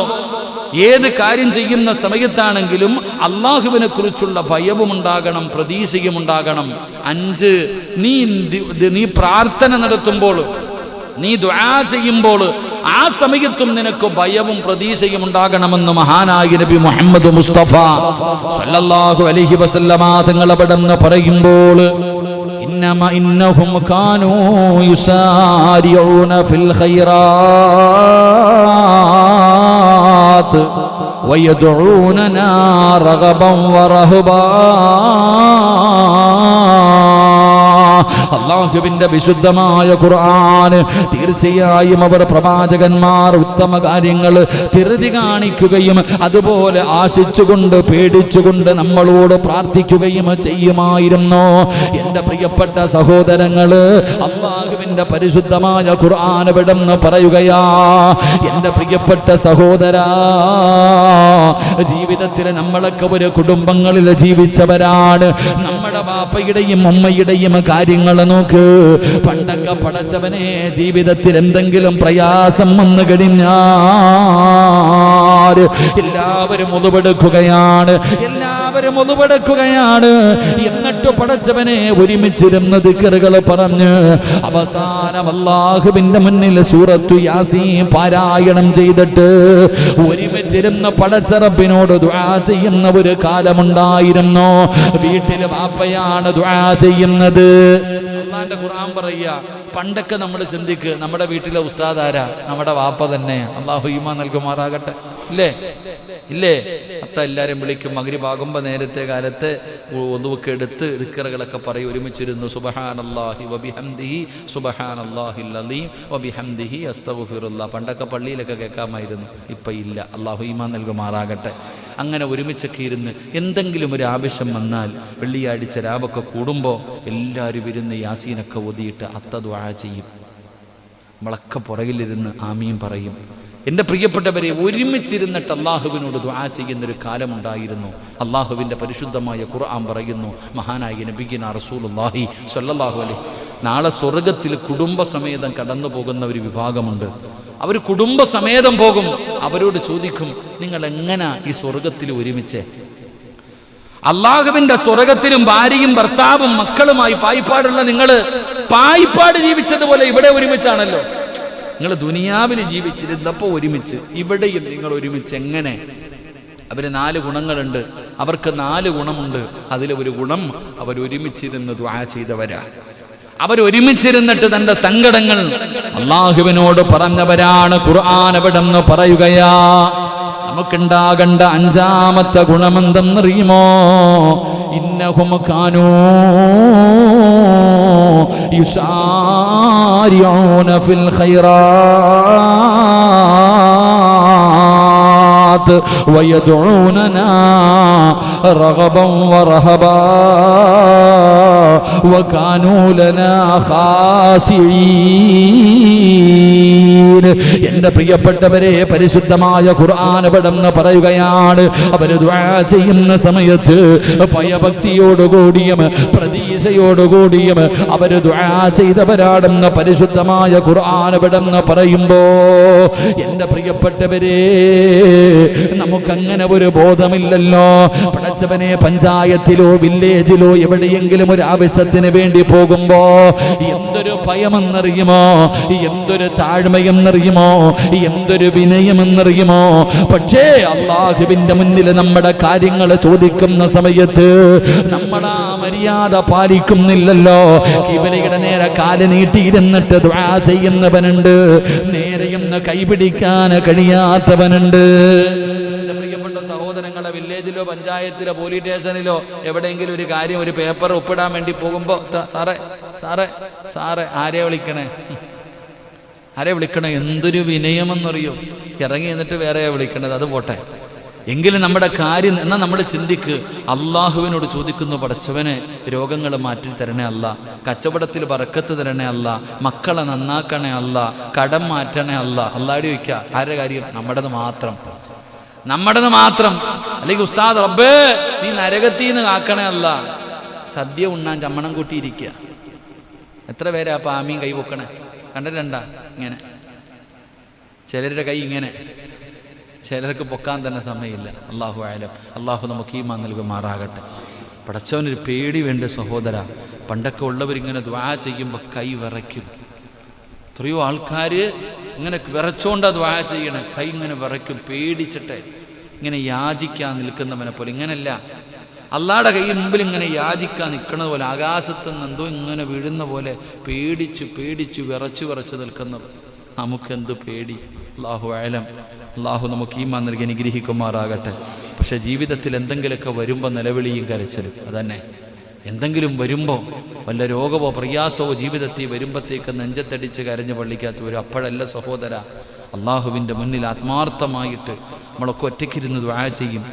ഏത് കാര്യം ചെയ്യുന്ന സമയത്താണെങ്കിലും അള്ളാഹുവിനെ കുറിച്ചുള്ള ഭയവും ഉണ്ടാകണം, പ്രതീക്ഷയും ഉണ്ടാകണം. 5, നീ പ്രാർത്ഥന നടത്തുമ്പോൾ, നീ ദുആ ചെയ്യുമ്പോൾ ആ സമയത്തും നിനക്ക് ഭയവും പ്രതീക്ഷയും ഉണ്ടാകണമെന്ന് മഹാനായ നബി മുഹമ്മദ് മുസ്തഫ സല്ലല്ലാഹു അലൈഹി വസല്ലമ തങ്ങൾ അവിടെന്ന് പറയുമ്പോൾ, ഇന്നഹും കാനൂ യുസാരിഊന ഫിൽ ഖൈറാത്ത് വയദ്ഊനനാ റഗബൻ വറഹബാ. അല്ലാഹുവിന്റെ വിശുദ്ധമായ ഖുർആൻ തീർച്ചയായും അവർ പ്രവാചകന്മാർ ഉത്തമ കാര്യങ്ങൾ ധൃതി കാണിക്കുകയും അതുപോലെ ആശിച്ചുകൊണ്ട് പേടിച്ചുകൊണ്ട് നമ്മളോട് പ്രാർത്ഥിക്കുകയും ചെയ്യുമായിരുന്നു. എൻ്റെ പ്രിയപ്പെട്ട സഹോദരങ്ങള്, അല്ലാഹുവിന്റെ പരിശുദ്ധമായ ഖുർആൻ വിടന്ന് പറയുകയാ, എൻ്റെ പ്രിയപ്പെട്ട സഹോദരാ, ജീവിതത്തിൽ നമ്മളൊക്കെ ഒരു കുടുംബങ്ങളിൽ ജീവിച്ചവരാണ്. നമ്മുടെ വാപ്പയുടെയും ഉമ്മയുടെയും കാര്യങ്ങൾ നോക്ക്. പണ്ടൊക്കെ പടച്ചവനെ ജീവിതത്തിൽ എന്തെങ്കിലും പ്രയാസം വന്നു കഴിഞ്ഞാൽ എല്ലാവരും ഒതുപെടുക്കുകയാണ്, എന്നിട്ട് പടച്ചവനെ ഒരുമിച്ചിരുന്ന ദിക്റുകൾ പറഞ്ഞ് അവസാനം അല്ലാഹുവിന്റെ മുന്നിൽ സൂറത്തു യാസീൻ പാരായണം ചെയ്തിട്ട് ഒരുമിച്ചിരുന്ന പടച്ചറബിനോട് ദുആ ചെയ്യുന്ന ഒരു കാലമുണ്ടായിരുന്നു. വീട്ടിൽ വാപ്പയാണ് ദുആ ചെയ്യുന്നത്. അല്ലാഹുവിന്റെ ഖുർആൻ പറയുക, പണ്ടൊക്കെ നമ്മൾ ചിന്തിക്ക് നമ്മുടെ വീട്ടിലെ ഉസ്താദ് ആരാ? നമ്മുടെ വാപ്പ തന്നെ. അല്ലാഹു ഈമാൻ നൽകുമാറാകട്ടെ. ഇല്ലേ? അത്ത എല്ലാവരും വിളിക്കും. മഗ്രിബാകുമ്പോൾ നേരത്തെ കാലത്ത് ഒതുവൊക്കെ എടുത്ത് ദിക്റുകളൊക്കെ പറയും, ഒരുമിച്ചിരുന്നു. സുബ്ഹാനല്ലാഹി വബിഹംദിഹി സുബ്ഹാനല്ലാഹിൽ അലീം വബിഹംദിഹി അസ്തഗ്ഫിറുല്ലാഹ്. പണ്ടൊക്കെ പള്ളിയിലൊക്കെ കേൾക്കാമായിരുന്നു, ഇപ്പം ഇല്ല. അല്ലാഹു ഈമാൻ നൽകുമാറാകട്ടെ. അങ്ങനെ ഒരുമിച്ചൊക്കെ ഇരുന്ന് എന്തെങ്കിലും ഒരു ആവശ്യം വന്നാൽ വെള്ളിയാഴ്ച രാവൊക്കെ കൂടുമ്പോൾ എല്ലാവരും ഇരുന്ന് യാസീനൊക്കെ ഓതിയിട്ട് അത്ത ദുആ ചെയ്യും. നമ്മളൊക്കെ പുറകിലിരുന്ന് ആമീൻ പറയും. എൻ്റെ പ്രിയപ്പെട്ടവരെ, ഒരുമിച്ചിരുന്നിട്ട് അള്ളാഹുവിനോട് ദുആ ചെയ്യുന്നൊരു കാലമുണ്ടായിരുന്നു. അള്ളാഹുവിൻ്റെ പരിശുദ്ധമായ ഖുർആൻ പറയുന്നു, മഹാനായ നബിയിന റസൂലുള്ളാഹി സ്വല്ലല്ലാഹു അലൈഹി, നാളെ സ്വർഗത്തിൽ കുടുംബസമേതം കടന്നു പോകുന്ന ഒരു വിഭാഗമുണ്ട്. അവർ കുടുംബസമേതം പോകും. അവരോട് ചോദിക്കും, നിങ്ങൾ എങ്ങനെ ഈ സ്വർഗത്തിൽ ഒരുമിച്ചേ? അള്ളാഹുവിൻ്റെ സ്വർഗത്തിലും ഭാര്യയും ഭർത്താവും മക്കളുമായി പായിപ്പാടുള്ള നിങ്ങൾ പായിപ്പാട് ജീവിച്ചതുപോലെ ഇവിടെ ഒരുമിച്ചാണല്ലോ. നിങ്ങൾ ദുനിയാവിൽ ജീവിച്ചിരുന്നപ്പോൾ ഒരുമിച്ച്, ഇവിടെയും നിങ്ങൾ ഒരുമിച്ച് എങ്ങനെ? അവര് 4 ഗുണങ്ങളുണ്ട്. അവർക്ക് 4 ഗുണമുണ്ട്. അതിലെ ഒരു ഗുണം, അവരൊരുമിച്ചിരുന്ന് ദുആ ചെയ്തവരാ. അവരൊരുമിച്ചിരുന്നിട്ട് തന്റെ സങ്കടങ്ങൾ അള്ളാഹുവിനോട് പറഞ്ഞവരാണ്. ഖുർആൻ അവിടെന്ന് പറയുകയാ, നമുക്കുണ്ടാകേണ്ട 5ാമത്തെ ഗുണമെന്തെന്നറിയുമോ? ഇന്നഹും കാനൂ യുസാരിഊന ഫിൽ ഖൈറാത്ത് വയദ്ഊനനാ റഗബൻ വറഹബാ വകാനൂ ലനാ ഖാശിഈൻ. എൻ്റെ പ്രിയപ്പെട്ടവരെ, പരിശുദ്ധമായ ഖുർആൻ അവിടെന്ന് പറയുകയാണ്, അവർ ദുആ ചെയ്യുന്ന സമയത്ത് ഭയഭക്തിയോടുകൂടിയും പ്രതീക്ഷയോടുകൂടിയും അവർ ദുആ ചെയ്തവരാണെന്ന് പരിശുദ്ധമായ ഖുർആൻ അവിടെന്ന് പറയുമ്പോ, എൻ്റെ പ്രിയപ്പെട്ടവരെ, നമുക്കങ്ങനെ ഒരു ബോധമില്ലല്ലോ. പടച്ചവനെ, പഞ്ചായത്തിലോ വില്ലേജിലോ എവിടെയെങ്കിലും ഒരു ആവശ്യത്തിന് വേണ്ടി പോകുമ്പോ എന്തൊരു ഭയമെന്നറിയുമോ, എന്തൊരു താഴ്മയെന്നറിയുമോ, എന്തൊരു വിനയമെന്നറിയുമോ. പക്ഷേ അള്ളാഹുവിന്റെ മുന്നിൽ നമ്മുടെ കാര്യങ്ങൾ ചോദിക്കുന്ന സമയത്ത് നമ്മളാ മര്യാദ പാലിക്കുന്നില്ലല്ലോ. കിബിലയുടെ നേരെ കാല് നീട്ടിയിരുന്നിട്ട് ദുആ ചെയ്യുന്നവനുണ്ട്, നേരെയൊന്ന് കൈപിടിക്കാൻ കഴിയാത്തവനുണ്ട്. പ്രിയപ്പെട്ട സഹോദരങ്ങളെ, വില്ലേജിലോ പഞ്ചായത്തിലോ പോലീസ് സ്റ്റേഷനിലോ എവിടെയെങ്കിലും ഒരു കാര്യം, ഒരു പേപ്പർ ഒപ്പിടാൻ വേണ്ടി പോകുമ്പോൾ, സാറേ ആരെ വിളിക്കണേ, എന്തൊരു വിനയമെന്നറിയോ. ഇറങ്ങി എന്നിട്ട് വേറെയാ വിളിക്കണത്, അത് പോട്ടെ. എങ്കിലും നമ്മുടെ കാര്യം എന്നാൽ നമ്മൾ ചിന്തിക്ക്, അള്ളാഹുവിനോട് ചോദിക്കുന്നു, പടച്ചവനെ രോഗങ്ങൾ മാറ്റി തരണേ അല്ല, കച്ചവടത്തിൽ ബറക്കത്ത് തരണേ അല്ല, മക്കളെ നന്നാക്കണേ അല്ല, കടം മാറ്റണേ അല്ല. അല്ലാടി ചോദിക്കുക, ആരുടെ കാര്യം? നമ്മുടേത് മാത്രം. അല്ലെങ്കിൽ ഉസ്താദ് റബ്ബേ നീ നരകത്തീന്ന് കാക്കണേ അല്ല. സദ്യ ഉണ്ണാൻ ചമ്മണം കൂട്ടിയിരിക്കുക. എത്ര പേരാ അപ്പം ആമീൻ കൈ പൊക്കണേ? കണ്ടിട്ടുണ്ടാ? ഇങ്ങനെ ചിലരുടെ കൈ ഇങ്ങനെ ചിലർക്ക് പൊക്കാൻ തന്നെ സമയമില്ല. അള്ളാഹു ആലം. അള്ളാഹു നമുക്ക് ഈമാൻ നൽകുമാറാകട്ടെ. പടച്ചവനൊരു പേടി വേണ്ട സഹോദര. പണ്ടൊക്കെ ഉള്ളവരിങ്ങനെ ദുആ ചെയ്യുമ്പോൾ കൈ വിറയ്ക്കും. എത്രയോ ആൾക്കാർ ഇങ്ങനെ വിറച്ചോണ്ടാ ദുആ ചെയ്യണം. കൈ ഇങ്ങനെ വിറയ്ക്കും, പേടിച്ചിട്ട് ഇങ്ങനെ യാചിക്കാൻ നിൽക്കുന്നവനെ പോലെ. ഇങ്ങനെയല്ല, അള്ളാഹുടെ കൈ മുമ്പിൽ ഇങ്ങനെ യാചിക്കാൻ നിൽക്കുന്നത് പോലെ, ആകാശത്ത് നിന്ന് എന്തോ ഇങ്ങനെ വീഴുന്ന പോലെ പേടിച്ചു പേടിച്ചു വിറച്ച് നിൽക്കുന്നവർ. നമുക്കെന്ത് പേടി. അല്ലാഹു അഅലം. അള്ളാഹു നമുക്ക് ഈമാൻ നൽകി അനുഗ്രഹിക്കുമാറാകട്ടെ. പക്ഷേ ജീവിതത്തിൽ എന്തെങ്കിലുമൊക്കെ വരുമ്പോൾ നിലവിളിയും കരച്ചിലും അതന്നെ. എന്തെങ്കിലും വരുമ്പോൾ വല്ല രോഗമോ പ്രയാസമോ ജീവിതത്തിൽ വരുമ്പോഴത്തേക്ക് നെഞ്ചത്തടിച്ച് കരഞ്ഞ് പള്ളിക്കകത്ത് വരും. അപ്പോഴല്ല സഹോദര, അള്ളാഹുവിൻ്റെ മുന്നിൽ ആത്മാർത്ഥമായിട്ട് നമ്മളൊക്കെ ഒറ്റയ്ക്കിരുന്ന് ദുആ ചെയ്യും.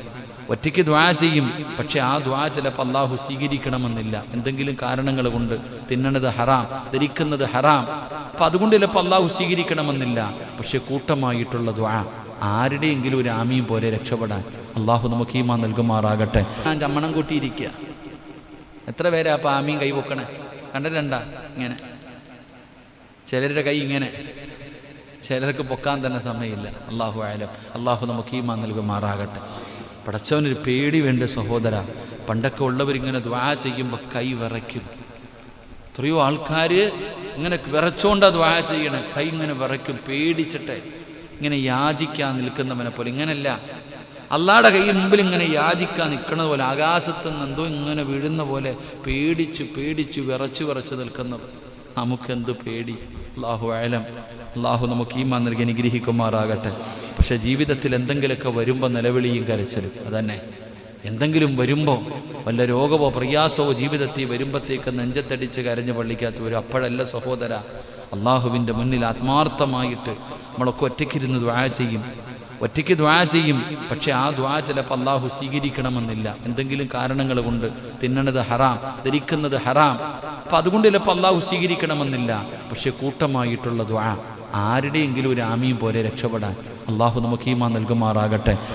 ഒറ്റയ്ക്ക് ദുആ ചെയ്യും. പക്ഷേ ആ ദുആ ചിലപ്പോൾ അള്ളാഹു സ്വീകരിക്കണമെന്നില്ല. എന്തെങ്കിലും കാരണങ്ങൾ കൊണ്ട് തിന്നണത് ഹറാം, ധരിക്കുന്നത് ഹറാം. അപ്പം അതുകൊണ്ട് ചിലപ്പോൾ അള്ളാഹു സ്വീകരിക്കണമെന്നില്ല. പക്ഷേ കൂട്ടമായിട്ടുള്ള ദുആ ആരുടെയെങ്കിലും ഒരു ആമീൻ പോലെ രക്ഷപ്പെടാൻ അള്ളാഹു നമുക്ക് ഈമാൻ നൽകുമാറാകട്ടെ. ഞാൻ ചമ്മണം കൂട്ടിയിരിക്കുക. എത്ര പേരാ അപ്പം ആമീൻ കൈ പൊക്കണേ? കണ്ടിട്ടുണ്ടാ? ഇങ്ങനെ ചിലരുടെ കൈ ഇങ്ങനെ, ചിലർക്ക് പൊക്കാൻ തന്നെ സമയമില്ല. അള്ളാഹു ആലം. അള്ളാഹു നമുക്ക് ഈമാൻ നൽകുമാറാകട്ടെ. പടച്ചവനൊരു പേടി വേണ്ട സഹോദര. പണ്ടൊക്കെ ഉള്ളവരിങ്ങനെ ദുആ ചെയ്യുമ്പോൾ കൈ വിറയ്ക്കും. എത്രയോ ആൾക്കാർ ഇങ്ങനെ വിറച്ചോണ്ടാ ദുആ ചെയ്യണം. കൈ ഇങ്ങനെ വിറയ്ക്കും, പേടിച്ചിട്ട് ഇങ്ങനെ യാചിക്കാൻ നിൽക്കുന്നവനെ പോലെ. ഇങ്ങനെയല്ല, അള്ളാഹുടെ കൈ മുമ്പിൽ ഇങ്ങനെ യാചിക്കാൻ നിൽക്കുന്നത് പോലെ, ആകാശത്ത് നിന്ന് എന്തോ ഇങ്ങനെ വീഴുന്ന പോലെ പേടിച്ചു പേടിച്ചു വിറച്ച് നിൽക്കുന്നവർ. നമുക്കെന്ത് പേടി. അല്ലാഹു അഅലം. അള്ളാഹു നമുക്ക് ഈമാൻ നൽകി അനുഗ്രഹിക്കുമാറാകട്ടെ. പക്ഷേ ജീവിതത്തിൽ എന്തെങ്കിലുമൊക്കെ വരുമ്പോൾ നിലവിളിയും കരച്ചിലും അതന്നെ. എന്തെങ്കിലും വരുമ്പോൾ വല്ല രോഗമോ പ്രയാസമോ ജീവിതത്തിൽ വരുമ്പോഴത്തേക്ക് നെഞ്ചത്തടിച്ച് കരഞ്ഞ് പള്ളിക്കകത്ത് വരും. അപ്പോഴല്ല സഹോദര, അള്ളാഹുവിൻ്റെ മുന്നിൽ ആത്മാർത്ഥമായിട്ട് നമ്മളൊക്കെ ഒറ്റയ്ക്കിരുന്ന് ദുആ ചെയ്യും. ഒറ്റയ്ക്ക് ദുആ ചെയ്യും. പക്ഷേ ആ ദുആ ചിലപ്പോൾ അള്ളാഹു സ്വീകരിക്കണമെന്നില്ല. എന്തെങ്കിലും കാരണങ്ങൾ കൊണ്ട് തിന്നണത് ഹറാം, ധരിക്കുന്നത് ഹറാം. അപ്പം അതുകൊണ്ട് ചിലപ്പോൾ അള്ളാഹു സ്വീകരിക്കണമെന്നില്ല. പക്ഷേ കൂട്ടമായിട്ടുള്ള ദുആ ആരുടെയെങ്കിലും ഒരു ആമീൻ പോലെ രക്ഷപ്പെടാൻ അള്ളാഹു നമുക്ക് ഈമാൻ നൽകുമാറാകട്ടെ.